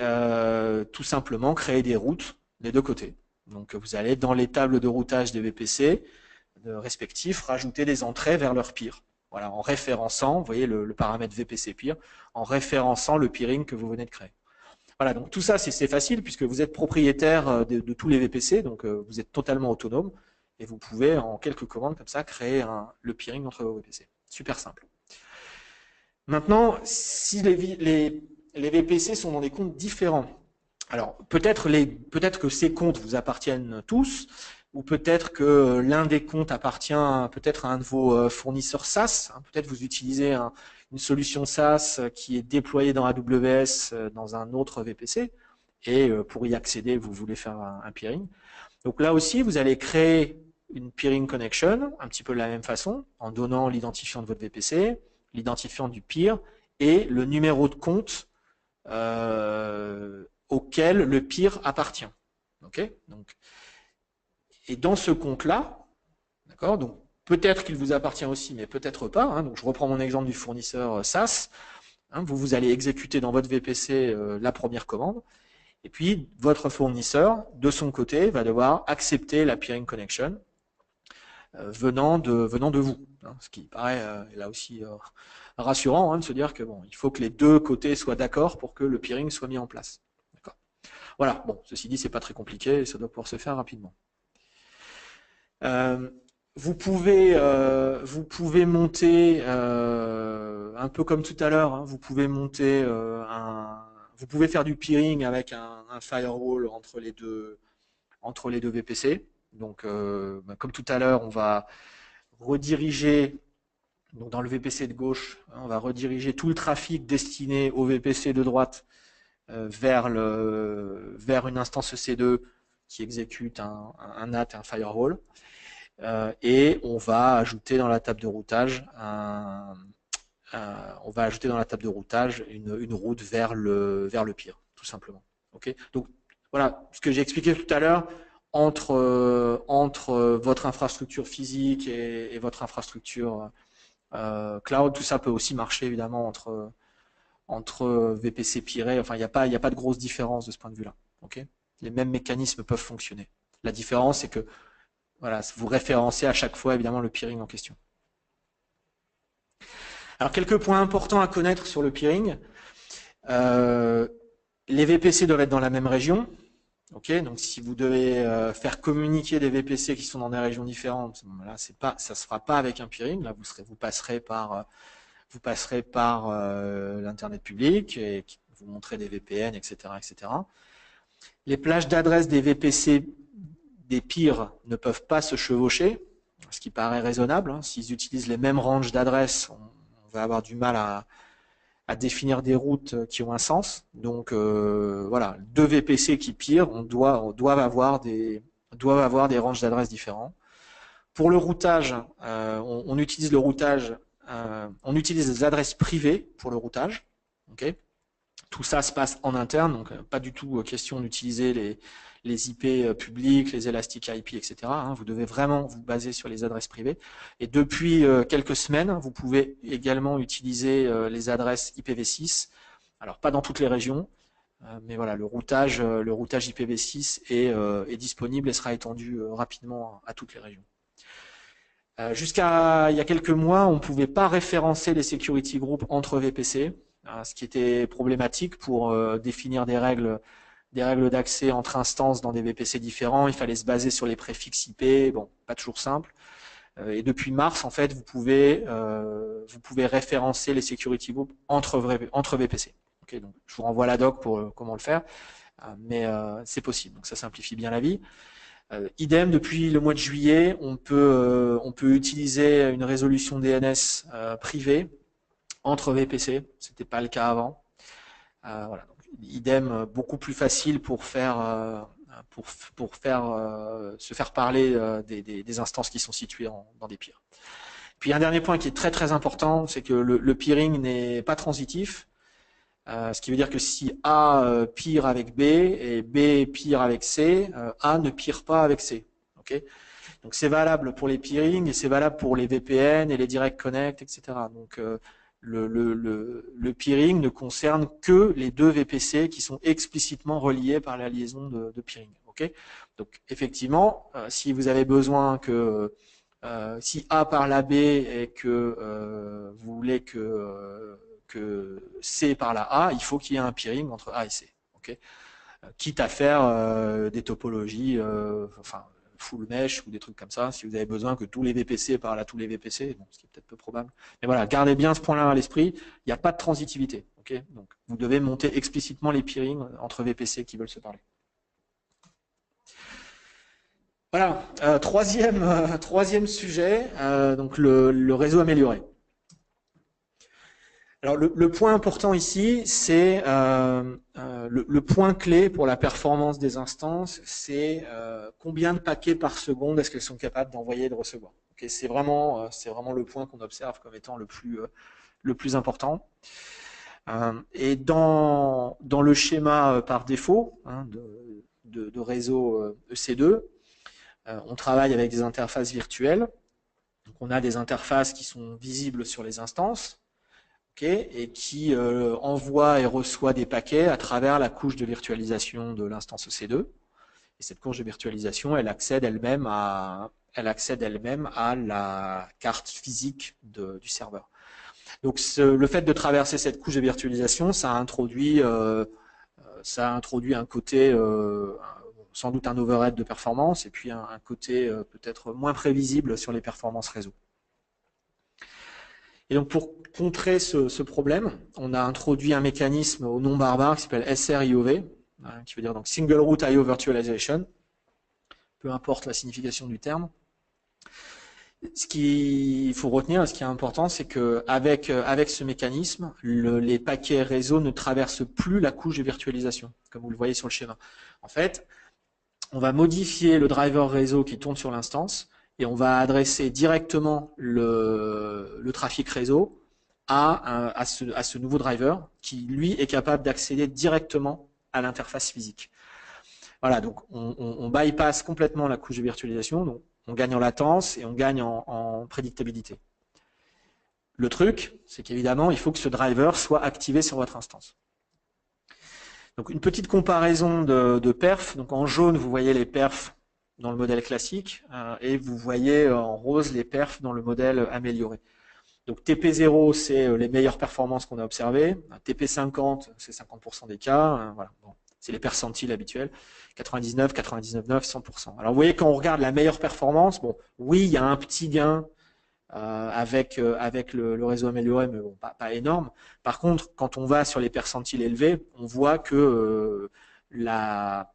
tout simplement créer des routes des deux côtés. Donc vous allez dans les tables de routage des VPC respectifs rajouter des entrées vers leur peer. Voilà, en référençant, vous voyez le paramètre VPC peer, en référençant le peering que vous venez de créer. Voilà, donc tout ça c'est facile puisque vous êtes propriétaire de tous les VPC, donc vous êtes totalement autonome et vous pouvez en quelques commandes comme ça créer le peering entre vos VPC. Super simple. Maintenant, si les VPC sont dans des comptes différents, alors peut-être que ces comptes vous appartiennent tous, ou peut-être que l'un des comptes appartient peut-être à un de vos fournisseurs SaaS. Peut-être vous utilisez une solution SaaS qui est déployée dans AWS dans un autre VPC, et pour y accéder, vous voulez faire un peering. Donc là aussi, vous allez créer une peering connection, un petit peu de la même façon, en donnant l'identifiant de votre VPC, l'identifiant du peer et le numéro de compte auquel le peer appartient. Okay, donc, et dans ce compte-là, d'accord, donc peut-être qu'il vous appartient aussi, mais peut-être pas. Donc je reprends mon exemple du fournisseur SaaS. Vous allez exécuter dans votre VPC la première commande, et puis votre fournisseur, de son côté, va devoir accepter la peering connection venant de vous. Ce qui paraît là aussi rassurant de se dire que bon, il faut que les deux côtés soient d'accord pour que le peering soit mis en place. Voilà, bon, ceci dit, c'est pas très compliqué et ça doit pouvoir se faire rapidement. Vous pouvez monter un peu comme tout à l'heure, vous pouvez monter vous pouvez faire du peering avec un firewall entre les deux VPC. Donc comme tout à l'heure, on va rediriger donc dans le VPC de gauche, on va rediriger tout le trafic destiné au VPC de droite vers une instance EC2 qui exécute un NAT et un firewall. Et on va ajouter dans la table de routage une route vers le peer, tout simplement. Okay, donc voilà ce que j'ai expliqué tout à l'heure entre votre infrastructure physique et votre infrastructure cloud. Tout ça peut aussi marcher évidemment entre VPC peeré. Enfin, il n'y a pas de grosse différence de ce point de vue-là. Okay, les mêmes mécanismes peuvent fonctionner. La différence, c'est que voilà, vous référencez à chaque fois évidemment le peering en question. Alors quelques points importants à connaître sur le peering. Les VPC doivent être dans la même région. Okay, donc si vous devez faire communiquer des VPC qui sont dans des régions différentes, là ça se fera pas avec un peering. Là vous passerez par l'internet public et vous montrez des VPN, etc., etc. Les plages d'adresse des VPC des peers ne peuvent pas se chevaucher, ce qui paraît raisonnable. S'ils utilisent les mêmes ranges d'adresses, on va avoir du mal à définir des routes qui ont un sens. Donc voilà, deux VPC qui peer, doivent avoir des ranges d'adresses différents. Pour le routage, on utilise le routage, on utilise des adresses privées pour le routage. Okay, tout ça se passe en interne, donc pas du tout question d'utiliser les IP publics, les Elastic IP, etc. Vous devez vraiment vous baser sur les adresses privées. Et depuis quelques semaines, vous pouvez également utiliser les adresses IPv6. Alors pas dans toutes les régions, mais voilà, le routage IPv6 est disponible et sera étendu rapidement à toutes les régions. Jusqu'à il y a quelques mois, on ne pouvait pas référencer les security groups entre VPC, ce qui était problématique pour définir des règles d'accès entre instances dans des VPC différents. Il fallait se baser sur les préfixes IP, bon, pas toujours simple. Et depuis mars, en fait, vous pouvez référencer les security groups entre VPC. Okay, donc je vous renvoie à la doc pour comment le faire, mais c'est possible. Donc ça simplifie bien la vie. Idem, depuis le mois de juillet, on peut utiliser une résolution DNS privée entre VPC. C'était pas le cas avant. Voilà. Donc, idem, beaucoup plus facile pour faire se faire parler des instances qui sont situées dans des peers. Puis un dernier point qui est très très important, c'est que le peering n'est pas transitif. Ce qui veut dire que si A peer avec B et B peer avec C, A ne peer pas avec C. Okay, donc c'est valable pour les peering et c'est valable pour les VPN et les direct connect, etc. Donc le peering ne concerne que les deux VPC qui sont explicitement reliés par la liaison de peering. Okay, donc effectivement, si vous avez besoin que si A parle à B et que vous voulez que C parle à A, il faut qu'il y ait un peering entre A et C. Okay, quitte à faire des topologies, enfin full mesh ou des trucs comme ça, si vous avez besoin que tous les VPC parlent à tous les VPC, bon, ce qui est peut-être peu probable. Mais voilà, gardez bien ce point-là à l'esprit, il n'y a pas de transitivité. Okay, donc vous devez monter explicitement les peerings entre VPC qui veulent se parler. Voilà, troisième sujet, donc le réseau amélioré. Alors le point important ici, c'est le point clé pour la performance des instances, c'est combien de paquets par seconde est-ce qu'elles sont capables d'envoyer et de recevoir. Okay, c'est vraiment le point qu'on observe comme étant le plus important. Et dans le schéma par défaut de réseau EC2, on travaille avec des interfaces virtuelles. Donc on a des interfaces qui sont visibles sur les instances. Okay, et qui envoie et reçoit des paquets à travers la couche de virtualisation de l'instance EC2. Et cette couche de virtualisation, elle accède elle-même à la carte physique du serveur. Donc le fait de traverser cette couche de virtualisation, ça introduit un côté, sans doute un overhead de performance, et puis un côté peut-être moins prévisible sur les performances réseau. Et donc pour contrer ce problème, on a introduit un mécanisme au nom barbare qui s'appelle SRIOV, qui veut dire donc Single Root I/O Virtualization, peu importe la signification du terme. Ce qu'il faut retenir, ce qui est important, c'est qu'avec ce mécanisme, les paquets réseau ne traversent plus la couche de virtualisation, comme vous le voyez sur le schéma. En fait, on va modifier le driver réseau qui tourne sur l'instance, et on va adresser directement le trafic réseau à ce nouveau driver qui, lui, est capable d'accéder directement à l'interface physique. Voilà, donc on bypass complètement la couche de virtualisation, donc on gagne en latence et on gagne en prédictabilité. Le truc, c'est qu'évidemment, il faut que ce driver soit activé sur votre instance. Donc une petite comparaison de perfs. Donc en jaune, vous voyez les perfs dans le modèle classique, et vous voyez en rose les perfs dans le modèle amélioré. Donc TP0, c'est les meilleures performances qu'on a observées. TP50, c'est 50% des cas. Voilà. Bon, c'est les percentiles habituels. 99, 99,9, 100%. Alors vous voyez, quand on regarde la meilleure performance, bon, oui, il y a un petit gain avec le réseau amélioré, mais bon, pas énorme. Par contre, quand on va sur les percentiles élevés, on voit que la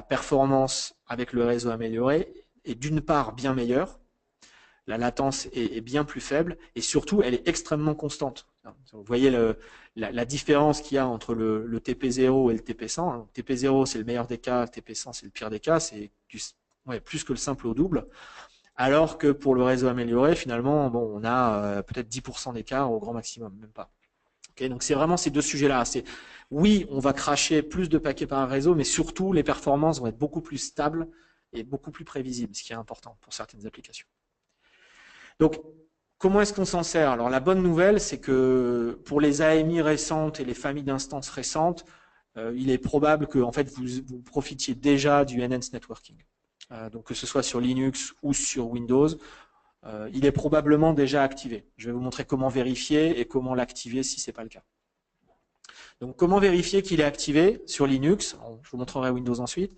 performance avec le réseau amélioré est d'une part bien meilleure, la latence est bien plus faible, et surtout, elle est extrêmement constante. Vous voyez la différence qu'il y a entre le TP0 et le TP100. TP0, c'est le meilleur des cas, TP100, c'est le pire des cas, c'est plus que le simple au double. Alors que pour le réseau amélioré, finalement, bon, on a peut-être 10% d'écart au grand maximum, même pas. Okay, donc c'est vraiment ces deux sujets-là. Oui, on va cracher plus de paquets par réseau, mais surtout, les performances vont être beaucoup plus stables et beaucoup plus prévisibles, ce qui est important pour certaines applications. Donc, comment est-ce qu'on s'en sert? Alors, la bonne nouvelle, c'est que pour les AMI récentes et les familles d'instances récentes, il est probable que en fait, vous profitiez déjà du Enhanced Networking. Donc, que ce soit sur Linux ou sur Windows, il est probablement déjà activé. Je vais vous montrer comment vérifier et comment l'activer si ce n'est pas le cas. Donc, comment vérifier qu'il est activé sur Linux? Je vous montrerai Windows ensuite.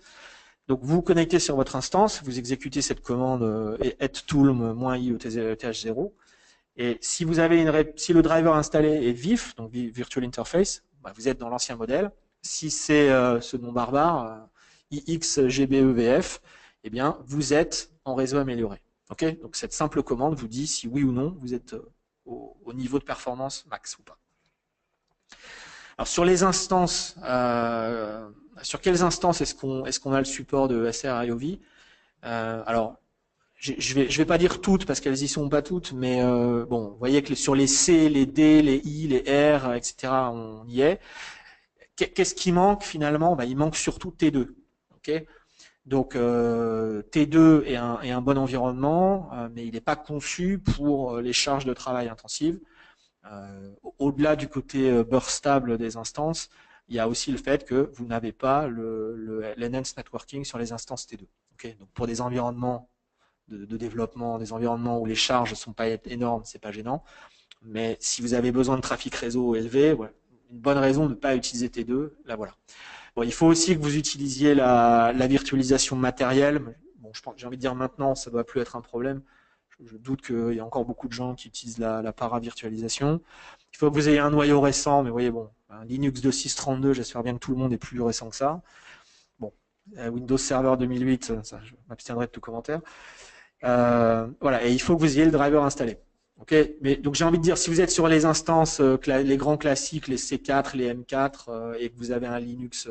Donc, vous vous connectez sur votre instance, vous exécutez cette commande -eth-tool-ieth0. Et si le driver installé est VIF, donc Virtual Interface, bah, vous êtes dans l'ancien modèle. Si c'est ce nom barbare, IXGBEVF, eh bien, vous êtes en réseau amélioré. Okay, donc, cette simple commande vous dit si oui ou non vous êtes au niveau de performance max ou pas. Alors, sur les instances, sur quelles instances est-ce qu'on a le support de SRIOV? Alors, je vais pas dire toutes parce qu'elles y sont pas toutes, mais bon, vous voyez que sur les C, les D, les I, les R, etc., on y est. Qu'est-ce qui manque finalement? Ben, il manque surtout T2. Okay, Donc T2 est un bon environnement, mais il n'est pas conçu pour les charges de travail intensives. Au-delà du côté burst stable des instances, il y a aussi le fait que vous n'avez pas l'enhanced networking sur les instances T2. Okay, donc pour des environnements de développement, des environnements où les charges ne sont pas énormes, c'est pas gênant. Mais si vous avez besoin de trafic réseau élevé, ouais, une bonne raison de ne pas utiliser T2, là voilà. Bon, il faut aussi que vous utilisiez la virtualisation matérielle. Bon, j'ai envie de dire maintenant, ça ne doit plus être un problème. Je doute qu'il y a encore beaucoup de gens qui utilisent la para-virtualisation. Il faut que vous ayez un noyau récent, mais vous voyez, bon, un Linux 2.6.32, j'espère bien que tout le monde est plus récent que ça. Bon, Windows Server 2008, ça, je m'abstiendrai de tout commentaire. Voilà, et il faut que vous ayez le driver installé. Okay, mais donc j'ai envie de dire, si vous êtes sur les instances, les grands classiques, les C4, les M4, et que vous avez un Linux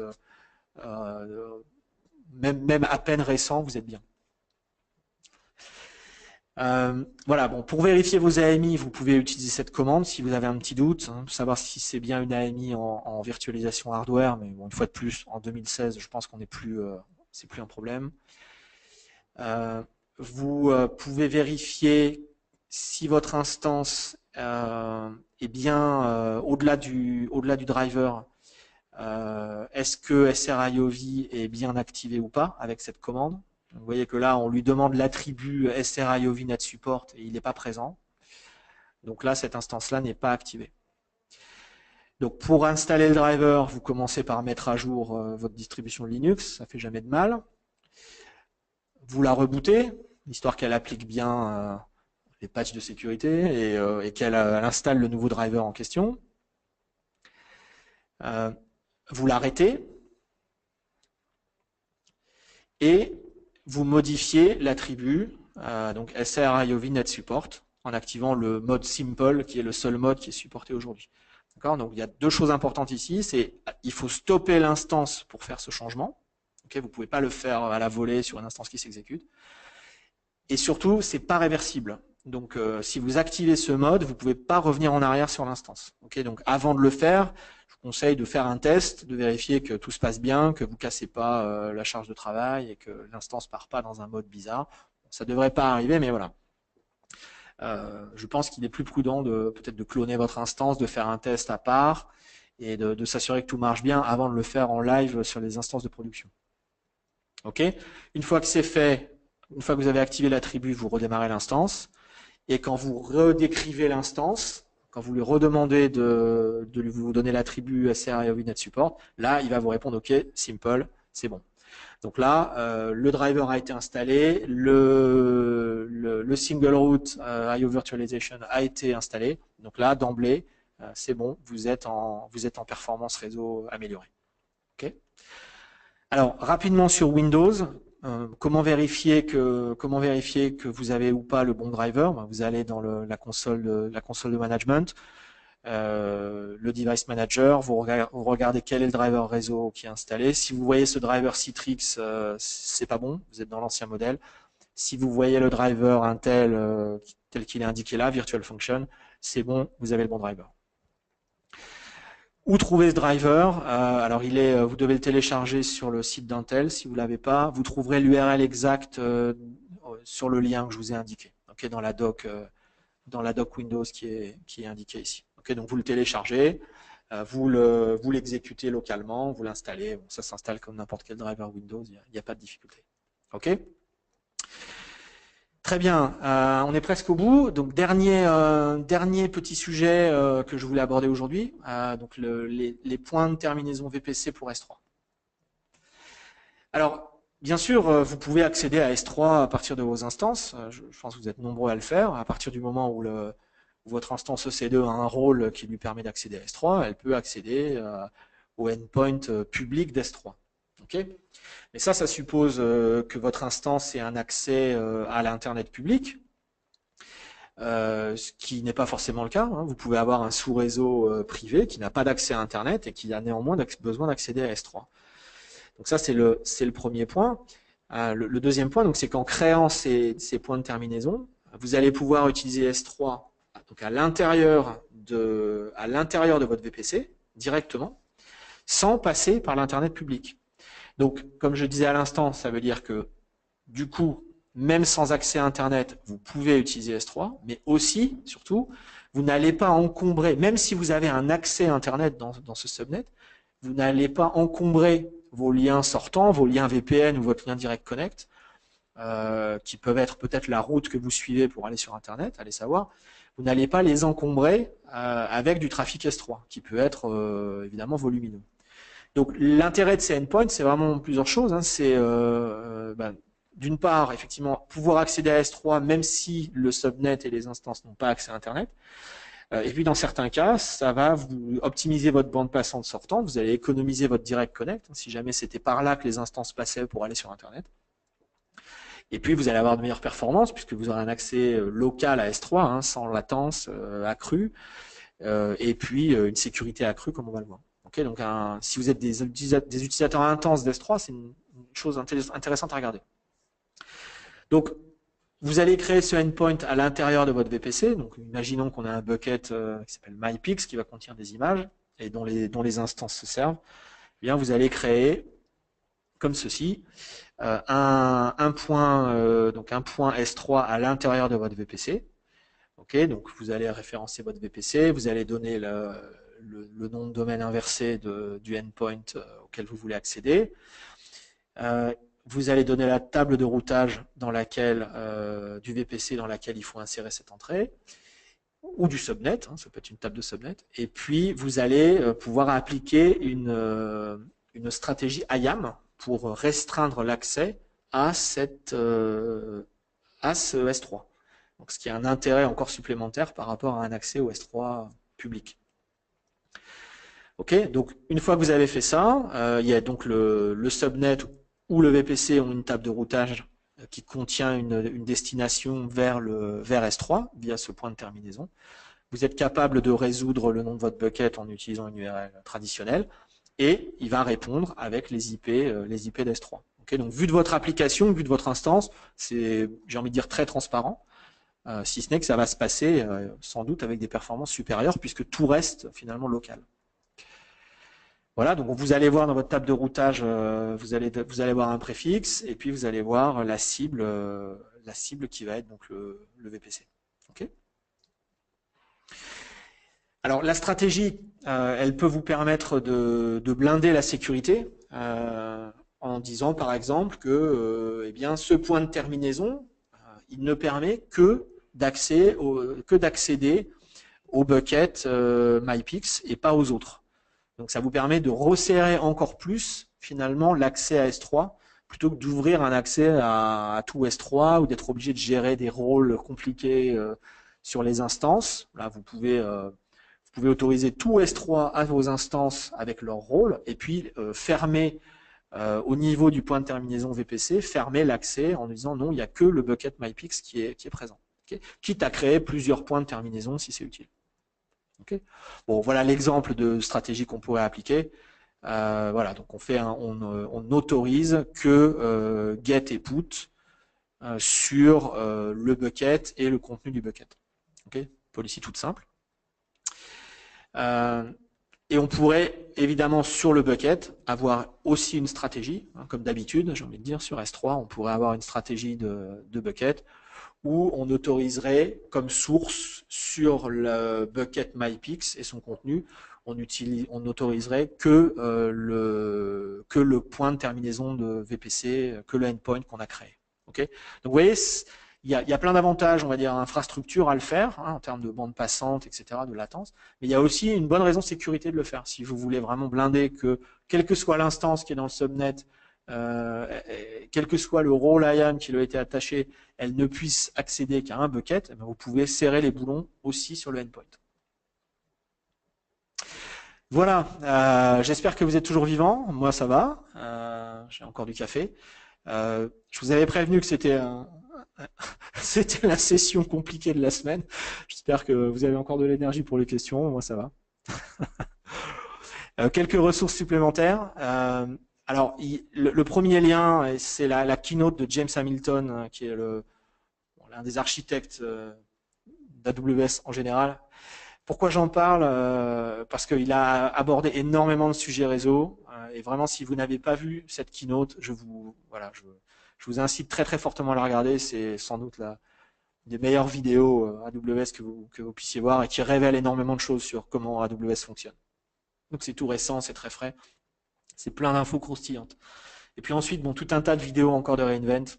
même à peine récent, vous êtes bien. Voilà, bon, pour vérifier vos AMI, vous pouvez utiliser cette commande si vous avez un petit doute, pour savoir si c'est bien une AMI en virtualisation hardware, mais bon, une fois de plus, en 2016, je pense qu'on n'est plus, c'est plus un problème. Vous pouvez vérifier si votre instance est bien au-delà du driver. Est-ce que SRIOV est bien activé ou pas avec cette commande? Vous voyez que là, on lui demande l'attribut SRIOV NetSupport et il n'est pas présent. Donc là, cette instance-là n'est pas activée. Donc pour installer le driver, vous commencez par mettre à jour votre distribution Linux, ça fait jamais de mal. Vous la rebootez, histoire qu'elle applique bien les patchs de sécurité et qu'elle installe le nouveau driver en question. Vous l'arrêtez et vous modifiez l'attribut donc SRIOV NetSupport en activant le mode Simple qui est le seul mode qui est supporté aujourd'hui. Donc il y a deux choses importantes ici, c'est il faut stopper l'instance pour faire ce changement. Okay, vous ne pouvez pas le faire à la volée sur une instance qui s'exécute. Et surtout, c'est pas réversible. Donc si vous activez ce mode, vous ne pouvez pas revenir en arrière sur l'instance. Okay, donc avant de le faire, je vous conseille de faire un test, de vérifier que tout se passe bien, que vous ne cassez pas la charge de travail et que l'instance ne part pas dans un mode bizarre. Ça ne devrait pas arriver, mais voilà. Je pense qu'il est plus prudent peut-être de cloner votre instance, de faire un test à part et de s'assurer que tout marche bien avant de le faire en live sur les instances de production. Ok. Une fois que c'est fait, une fois que vous avez activé l'attribut, vous redémarrez l'instance et quand vous redécrivez l'instance, quand vous lui redemandez de vous donner l'attribut SRIOV NetSupport, là il va vous répondre OK, simple, c'est bon. Donc là, le driver a été installé, le single root IO virtualization a été installé. Donc là, d'emblée, c'est bon, vous êtes en performance réseau améliorée. Okay. Alors, rapidement sur Windows, comment vérifier que vous avez ou pas le bon driver? Vous allez dans la console de management. Le device manager, vous regardez quel est le driver réseau qui est installé. Si vous voyez ce driver Citrix, c'est pas bon, vous êtes dans l'ancien modèle. Si vous voyez le driver Intel tel qu'il est indiqué là, Virtual Function, c'est bon, vous avez le bon driver. Où trouver ce driver? Alors vous devez le télécharger sur le site d'Intel. Si vous l'avez pas, vous trouverez l'URL exact sur le lien que je vous ai indiqué. Okay, dans la doc Windows qui est indiqué ici. Okay, donc vous le téléchargez, vous l'exécutez localement, vous l'installez. Bon, ça s'installe comme n'importe quel driver Windows, il n'y a pas de difficulté. Ok. Très bien, on est presque au bout. Donc dernier petit sujet que je voulais aborder aujourd'hui, donc les points de terminaison VPC pour S3. Alors, bien sûr, vous pouvez accéder à S3 à partir de vos instances. Je pense que vous êtes nombreux à le faire. À partir du moment où votre instance EC2 a un rôle qui lui permet d'accéder à S3, elle peut accéder au endpoint public d'S3. Okay, mais ça suppose que votre instance ait un accès à l'Internet public, ce qui n'est pas forcément le cas. Hein. Vous pouvez avoir un sous-réseau privé qui n'a pas d'accès à Internet et qui a néanmoins besoin d'accéder à S3. Donc ça, c'est le premier point. Le deuxième point, c'est qu'en créant ces points de terminaison, vous allez pouvoir utiliser S3 donc à l'intérieur de votre VPC directement, sans passer par l'Internet public. Donc, comme je disais à l'instant, ça veut dire que du coup, même sans accès à Internet, vous pouvez utiliser S3, mais aussi, surtout, vous n'allez pas encombrer, même si vous avez un accès à Internet dans ce subnet, vous n'allez pas encombrer vos liens sortants, vos liens VPN ou votre lien Direct Connect, qui peuvent être peut-être la route que vous suivez pour aller sur Internet, allez savoir. Vous n'allez pas les encombrer avec du trafic S3, qui peut être évidemment volumineux. Donc l'intérêt de ces endpoints, c'est vraiment plusieurs choses. Hein. C'est d'une part, effectivement, pouvoir accéder à S3 même si le subnet et les instances n'ont pas accès à Internet. Et puis dans certains cas, ça va vous optimiser votre bande passante sortante, vous allez économiser votre direct connect, si jamais c'était par là que les instances passaient pour aller sur Internet. Et puis vous allez avoir de meilleures performances puisque vous aurez un accès local à S3, hein, sans latence accrue, et puis une sécurité accrue comme on va le voir. Okay, donc si vous êtes des utilisateurs intenses d'S3, c'est une chose intéressante à regarder. Donc vous allez créer ce endpoint à l'intérieur de votre VPC. Donc imaginons qu'on a un bucket qui s'appelle MyPix qui va contenir des images et dont les instances se servent. Eh bien vous allez créer comme ceci un point S3 à l'intérieur de votre VPC. Okay, donc vous allez référencer votre VPC, vous allez donner le nom de domaine inversé du endpoint auquel vous voulez accéder. Vous allez donner la table de routage dans laquelle, du VPC dans laquelle il faut insérer cette entrée, ou du subnet, hein, ça peut être une table de subnet, et puis vous allez pouvoir appliquer une stratégie IAM pour restreindre l'accès à ce S3. Donc, ce qui a un intérêt encore supplémentaire par rapport à un accès au S3 public. Ok, donc une fois que vous avez fait ça, il y a donc le subnet ou le VPC ont une table de routage qui contient une destination vers S3 via ce point de terminaison. Vous êtes capable de résoudre le nom de votre bucket en utilisant une URL traditionnelle et il va répondre avec les IP d'S3. Okay, donc vu de votre application, vu de votre instance, c'est, j'ai envie de dire, très transparent. Si ce n'est que ça va se passer sans doute avec des performances supérieures puisque tout reste finalement local. Voilà, donc vous allez voir dans votre table de routage, vous allez voir un préfixe et puis vous allez voir la cible qui va être donc le VPC. Okay. Alors la stratégie, elle peut vous permettre de blinder la sécurité en disant par exemple que eh bien, ce point de terminaison, il ne permet que d'accéder au bucket MyPix et pas aux autres. Donc ça vous permet de resserrer encore plus finalement l'accès à S3 plutôt que d'ouvrir un accès à tout S3 ou d'être obligé de gérer des rôles compliqués sur les instances. Là vous pouvez autoriser tout S3 à vos instances avec leur rôle et puis fermer au niveau du point de terminaison VPC, fermer l'accès en disant non, il n'y a que le bucket MyPix qui est présent. Okay, quitte à créer plusieurs points de terminaison si c'est utile. Okay, bon, voilà l'exemple de stratégie qu'on pourrait appliquer. Voilà, donc on n'autorise que get et put sur le bucket et le contenu du bucket. Okay, policy toute simple. Et on pourrait évidemment sur le bucket avoir aussi une stratégie, hein, comme d'habitude, j'ai envie de dire, sur S3, on pourrait avoir une stratégie de bucket où on autoriserait comme source sur le bucket MyPix et son contenu, on n'autoriserait que le point de terminaison de VPC, que le endpoint qu'on a créé. Okay, donc vous voyez, il y a plein d'avantages, on va dire, infrastructure à le faire, hein, en termes de bande passante, etc., de latence, mais il y a aussi une bonne raison de sécurité de le faire. Si vous voulez vraiment blinder que, quelle que soit l'instance qui est dans le subnet, quel que soit le rôle IAM qui lui a été attaché, elle ne puisse accéder qu'à un bucket, eh bien vous pouvez serrer les boulons aussi sur le endpoint. Voilà, j'espère que vous êtes toujours vivants, moi ça va, j'ai encore du café. Je vous avais prévenu que c'était la session compliquée de la semaine. J'espère que vous avez encore de l'énergie pour les questions. Moi, ça va. Quelques ressources supplémentaires. Alors, le premier lien, c'est la keynote de James Hamilton, qui est l'un des architectes d'AWS en général. Pourquoi j'en parle? Parce qu'il a abordé énormément de sujets réseau. Et vraiment, si vous n'avez pas vu cette keynote, voilà, je vous incite très très fortement à la regarder. C'est sans doute des meilleures vidéos AWS que vous puissiez voir et qui révèle énormément de choses sur comment AWS fonctionne. Donc c'est tout récent, c'est très frais, c'est plein d'infos croustillantes. Et puis ensuite, bon, tout un tas de vidéos encore de reInvent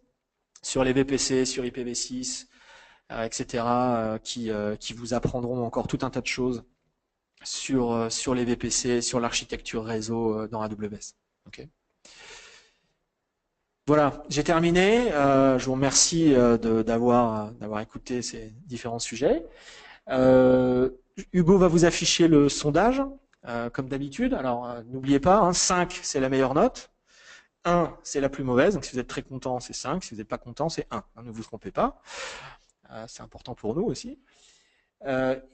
sur les VPC, sur IPv6, etc., qui vous apprendront encore tout un tas de choses sur les VPC, sur l'architecture réseau dans AWS. Okay. Voilà, j'ai terminé. Je vous remercie d'avoir écouté ces différents sujets. Hugo va vous afficher le sondage, comme d'habitude. Alors, n'oubliez pas, hein, 5, c'est la meilleure note. 1, c'est la plus mauvaise. Donc, si vous êtes très content, c'est 5. Si vous n'êtes pas content, c'est 1. Ne vous trompez pas. C'est important pour nous aussi.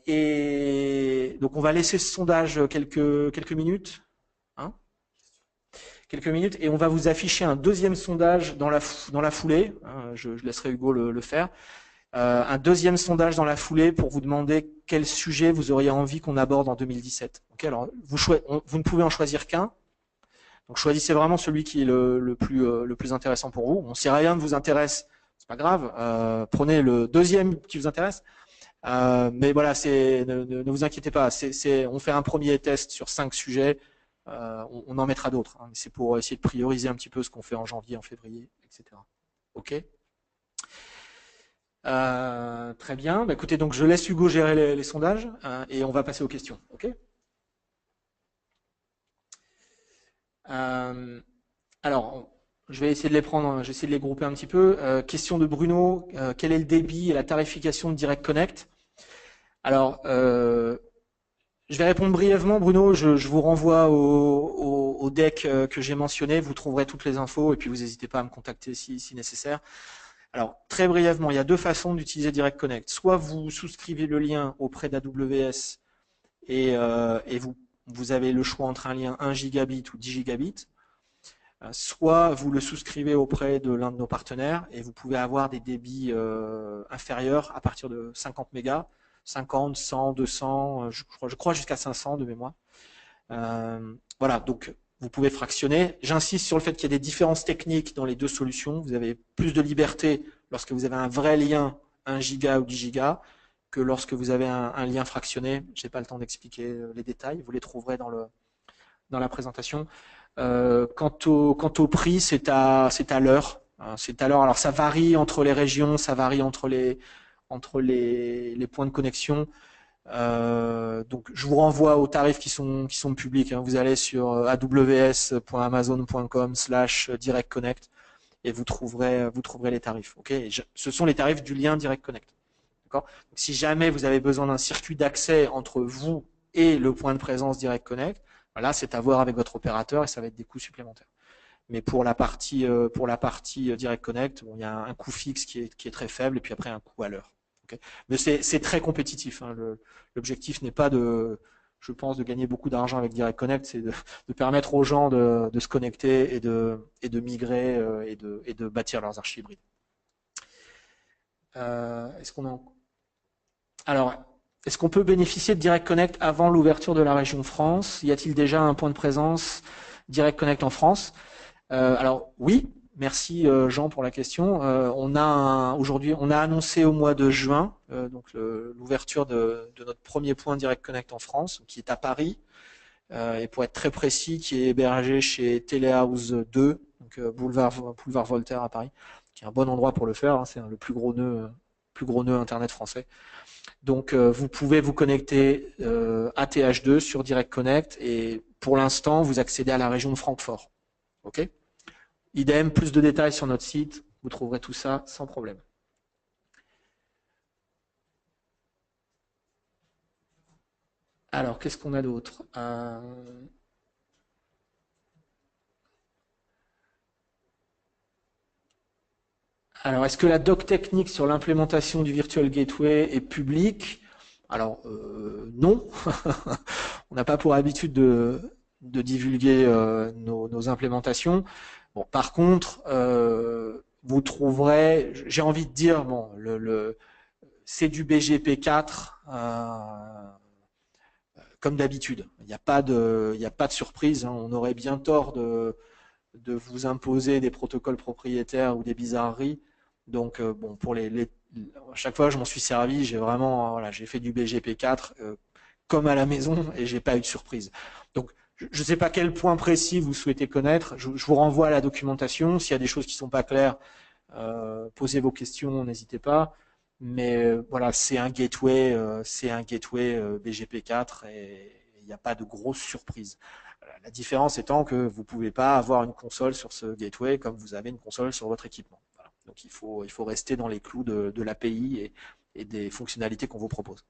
Et donc, on va laisser ce sondage quelques minutes. Hein, quelques minutes. Et on va vous afficher un deuxième sondage dans la foulée. Je laisserai Hugo le faire. Un deuxième sondage dans la foulée pour vous demander quel sujet vous auriez envie qu'on aborde en 2017. Okay, alors vous ne pouvez en choisir qu'un. Donc choisissez vraiment celui qui est le plus intéressant pour vous. Bon, si rien ne vous intéresse, c'est pas grave. Prenez le deuxième qui vous intéresse. Mais voilà, ne vous inquiétez pas. On fait un premier test sur 5 sujets. On en mettra d'autres. Hein, c'est pour essayer de prioriser un petit peu ce qu'on fait en janvier, en février, etc. Ok. Très bien. Bah, écoutez, donc je laisse Hugo gérer les sondages et on va passer aux questions. Ok. Alors, je vais essayer de les prendre, j'essaie de les grouper un petit peu. Question de Bruno, quel est le débit et la tarification de Direct Connect? Alors, je vais répondre brièvement, Bruno. Je vous renvoie au deck que j'ai mentionné. Vous trouverez toutes les infos et puis vous n'hésitez pas à me contacter si nécessaire. Alors, très brièvement, il y a deux façons d'utiliser Direct Connect. Soit vous souscrivez le lien auprès d'AWS et vous avez le choix entre un lien 1 gigabit ou 10 gigabits. Soit vous le souscrivez auprès de l'un de nos partenaires et vous pouvez avoir des débits inférieurs à partir de 50 mégas, 50, 100, 200, je crois jusqu'à 500 de mémoire. Voilà, donc vous pouvez fractionner. J'insiste sur le fait qu'il y a des différences techniques dans les deux solutions. Vous avez plus de liberté lorsque vous avez un vrai lien 1 giga ou 10 gigas que lorsque vous avez un lien fractionné. Je n'ai pas le temps d'expliquer les détails. Vous les trouverez dans la présentation. Quant au prix, c'est à l'heure. C'est à l'heure. Alors ça varie entre les régions, ça varie entre les points de connexion. Donc je vous renvoie aux tarifs qui sont publics. Hein. Vous allez sur aws.amazon.com/direct connect et vous trouverez les tarifs. Okay, ce sont les tarifs du lien Direct Connect. D'accord. Donc, si jamais vous avez besoin d'un circuit d'accès entre vous et le point de présence Direct Connect, là, c'est à voir avec votre opérateur et ça va être des coûts supplémentaires. Mais pour la partie Direct Connect, bon, il y a un coût fixe qui est très faible et puis après un coût à l'heure. Okay. Mais c'est très compétitif. Hein. L'objectif n'est pas je pense, de gagner beaucoup d'argent avec Direct Connect, c'est de permettre aux gens de se connecter et de migrer et de bâtir leurs archives hybrides. Est-ce qu'on peut bénéficier de Direct Connect avant l'ouverture de la région France? Y a-t-il déjà un point de présence Direct Connect en France? Alors oui, merci Jean pour la question. Aujourd'hui, on a annoncé au mois de juin donc l'ouverture de notre premier point Direct Connect en France, qui est à Paris, et pour être très précis, qui est hébergé chez Telehouse 2, donc boulevard Voltaire à Paris, qui est un bon endroit pour le faire. Hein, c'est le plus gros nœud Internet français. Donc vous pouvez vous connecter à TH2 sur Direct Connect et pour l'instant vous accédez à la région de Francfort. Ok. Idem, plus de détails sur notre site, vous trouverez tout ça sans problème. Alors qu'est-ce qu'on a d'autre? Alors, est-ce que la doc technique sur l'implémentation du Virtual Gateway est publique? Alors, non. On n'a pas pour habitude de divulguer nos implémentations. Bon, par contre, vous trouverez, j'ai envie de dire, bon, c'est du BGP4 comme d'habitude. Il n'y a pas de surprise, hein. On aurait bien tort de vous imposer des protocoles propriétaires ou des bizarreries. Donc, bon, à chaque fois, je m'en suis servi. J'ai vraiment, voilà, j'ai fait du BGP4 comme à la maison et j'ai pas eu de surprise. Donc, je ne sais pas quel point précis vous souhaitez connaître. Je vous renvoie à la documentation. S'il y a des choses qui sont pas claires, posez vos questions, n'hésitez pas. Mais voilà, c'est un gateway BGP4 et il n'y a pas de grosse surprise. La différence étant que vous ne pouvez pas avoir une console sur ce gateway comme vous avez une console sur votre équipement. Voilà. Donc il faut rester dans les clous de l'API et des fonctionnalités qu'on vous propose.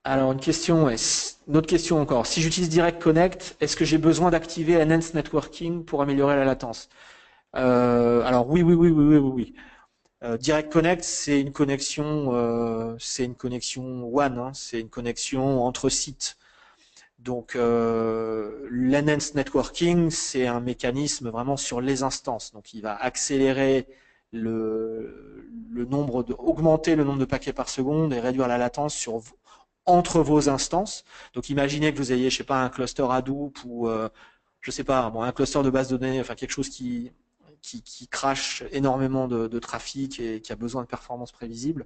Alors une autre question encore. Si j'utilise Direct Connect, est-ce que j'ai besoin d'activer Enhanced Networking pour améliorer la latence? Alors oui, oui, oui, oui, oui, oui, oui. Direct Connect, c'est une connexion WAN, hein, c'est une connexion entre sites. Donc l'enhanced networking, c'est un mécanisme vraiment sur les instances. Donc il va accélérer augmenter le nombre de paquets par seconde et réduire la latence entre vos instances. Donc imaginez que vous ayez, je sais pas, un cluster Hadoop ou je sais pas, un cluster de base de données, enfin quelque chose qui crache énormément de trafic et qui a besoin de performances prévisibles.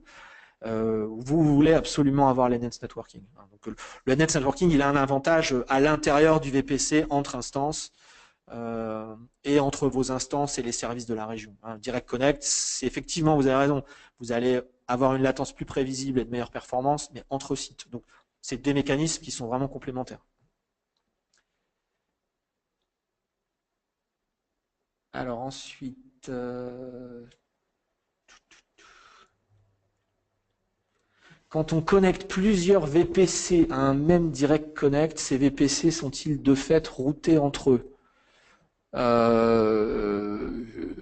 Vous voulez absolument avoir l'enhanced networking. Donc, le enhanced networking, il a un avantage à l'intérieur du VPC entre instances et entre vos instances et les services de la région. Direct Connect, c'est effectivement, vous avez raison, vous allez avoir une latence plus prévisible et de meilleure performance, mais entre sites. Donc, c'est des mécanismes qui sont vraiment complémentaires. Alors ensuite, quand on connecte plusieurs VPC à un même Direct Connect, ces VPC sont-ils de fait routés entre eux?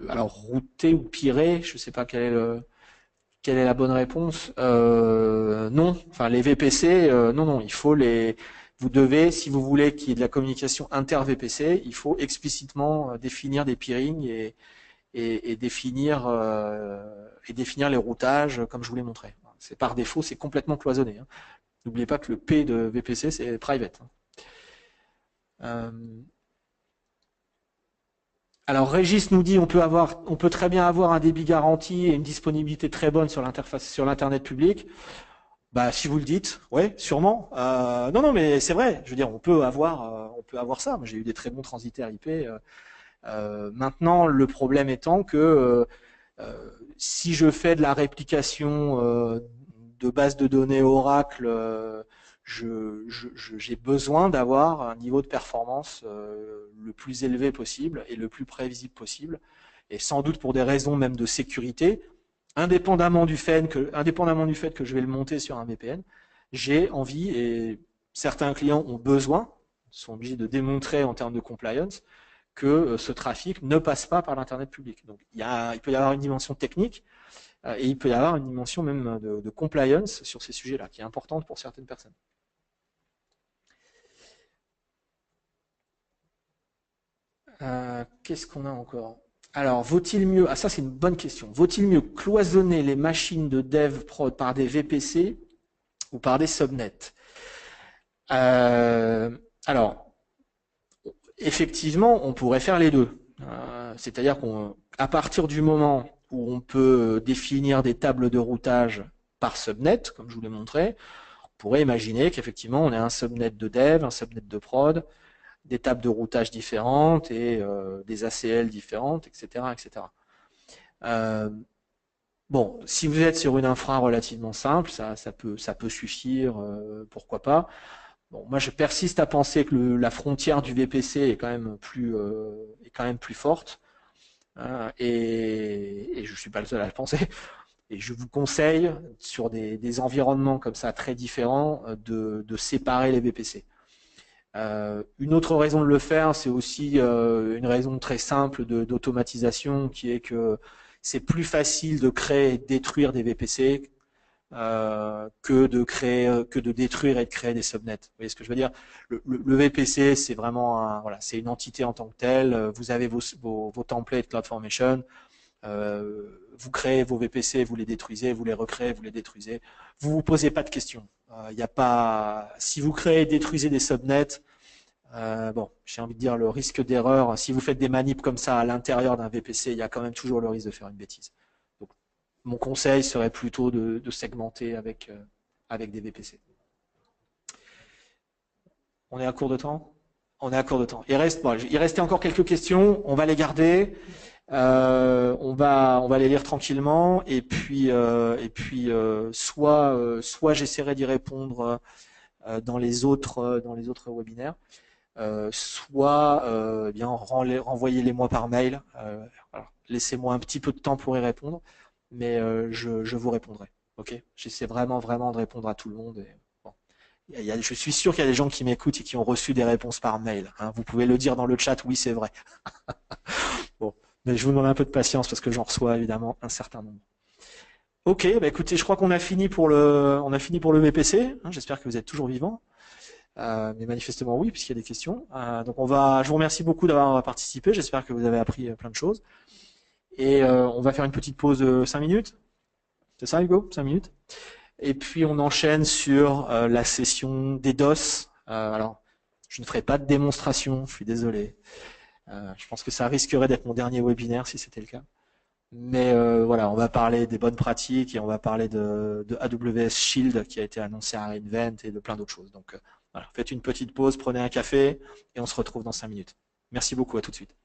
Alors routés ou pirés, je ne sais pas quelle est la bonne réponse. Non, enfin les VPC, non, non, vous devez, si vous voulez qu'il y ait de la communication inter-VPC, il faut explicitement définir des peerings et définir les routages comme je vous l'ai montré. C'est par défaut, c'est complètement cloisonné, hein. N'oubliez pas que le P de VPC, c'est private. Alors Régis nous dit on peut très bien avoir un débit garanti et une disponibilité très bonne sur l'interface, sur l'internet public. Bah si vous le dites, ouais, sûrement. Non, non, mais c'est vrai. Je veux dire, on peut avoir ça. Moi, j'ai eu des très bons transitaires IP. Maintenant, le problème étant que si je fais de la réplication de bases de données Oracle, j'ai besoin d'avoir un niveau de performance le plus élevé possible et le plus prévisible possible, et sans doute pour des raisons même de sécurité, indépendamment du fait que je vais le monter sur un VPN, j'ai envie, et certains clients ont besoin, sont obligés de démontrer en termes de compliance, que ce trafic ne passe pas par l'Internet public. Donc il peut y avoir une dimension technique et il peut y avoir une dimension même de compliance sur ces sujets-là, qui est importante pour certaines personnes. Qu'est-ce qu'on a encore? Alors, vaut-il mieux, ça c'est une bonne question, vaut-il mieux cloisonner les machines de dev prod par des VPC ou par des subnets? Alors, effectivement, on pourrait faire les deux. C'est-à-dire qu'à partir du moment où on peut définir des tables de routage par subnet, comme je vous l'ai montré, on pourrait imaginer qu'effectivement on ait un subnet de dev, un subnet de prod, des tables de routage différentes et des ACL différentes, etc., etc. Bon, si vous êtes sur une infra relativement simple, ça peut suffire, pourquoi pas. Bon, moi, je persiste à penser que la frontière du VPC est quand même plus forte, hein, et je suis pas le seul à le penser. Et je vous conseille, sur des environnements comme ça très différents, de séparer les VPC. Une autre raison de le faire, c'est aussi une raison très simple d'automatisation, qui est que c'est plus facile de créer et de détruire des VPC que de détruire et de créer des subnets. Vous voyez ce que je veux dire? Le VPC, c'est vraiment c'est une entité en tant que telle. Vous avez vos templates CloudFormation. Vous créez vos VPC, vous les détruisez, vous les recréez, vous les détruisez. Vous vous posez pas de questions. Y a pas. Si vous créez et détruisez des subnets, bon, j'ai envie de dire le risque d'erreur. Si vous faites des manips comme ça à l'intérieur d'un VPC, il y a quand même toujours le risque de faire une bêtise. Donc, mon conseil serait plutôt de segmenter avec des VPC. On est à court de temps? On est à court de temps. Il restait encore quelques questions. On va les garder. On va les lire tranquillement. Soit j'essaierai d'y répondre dans les autres webinaires, soit eh bien renvoyez-les-moi par mail. Laissez-moi un petit peu de temps pour y répondre, mais je vous répondrai. Ok? J'essaie vraiment de répondre à tout le monde. Et, bon. Je suis sûr qu'il y a des gens qui m'écoutent et qui ont reçu des réponses par mail. Hein. Vous pouvez le dire dans le chat, oui, c'est vrai. Bon, mais je vous demande un peu de patience parce que j'en reçois évidemment un certain nombre. Ok, bah écoutez, je crois qu'on a fini pour le VPC. Hein, j'espère que vous êtes toujours vivants. Mais manifestement oui, puisqu'il y a des questions. Donc je vous remercie beaucoup d'avoir participé. J'espère que vous avez appris plein de choses. Et on va faire une petite pause de 5 minutes. C'est ça, Hugo? 5 minutes. Et puis on enchaîne sur la session DDoS. Alors, je ne ferai pas de démonstration, je suis désolé. Je pense que ça risquerait d'être mon dernier webinaire si c'était le cas. Mais voilà, on va parler des bonnes pratiques et on va parler de AWS Shield qui a été annoncé à reInvent et de plein d'autres choses. Donc voilà, faites une petite pause, prenez un café et on se retrouve dans 5 minutes. Merci beaucoup, à tout de suite.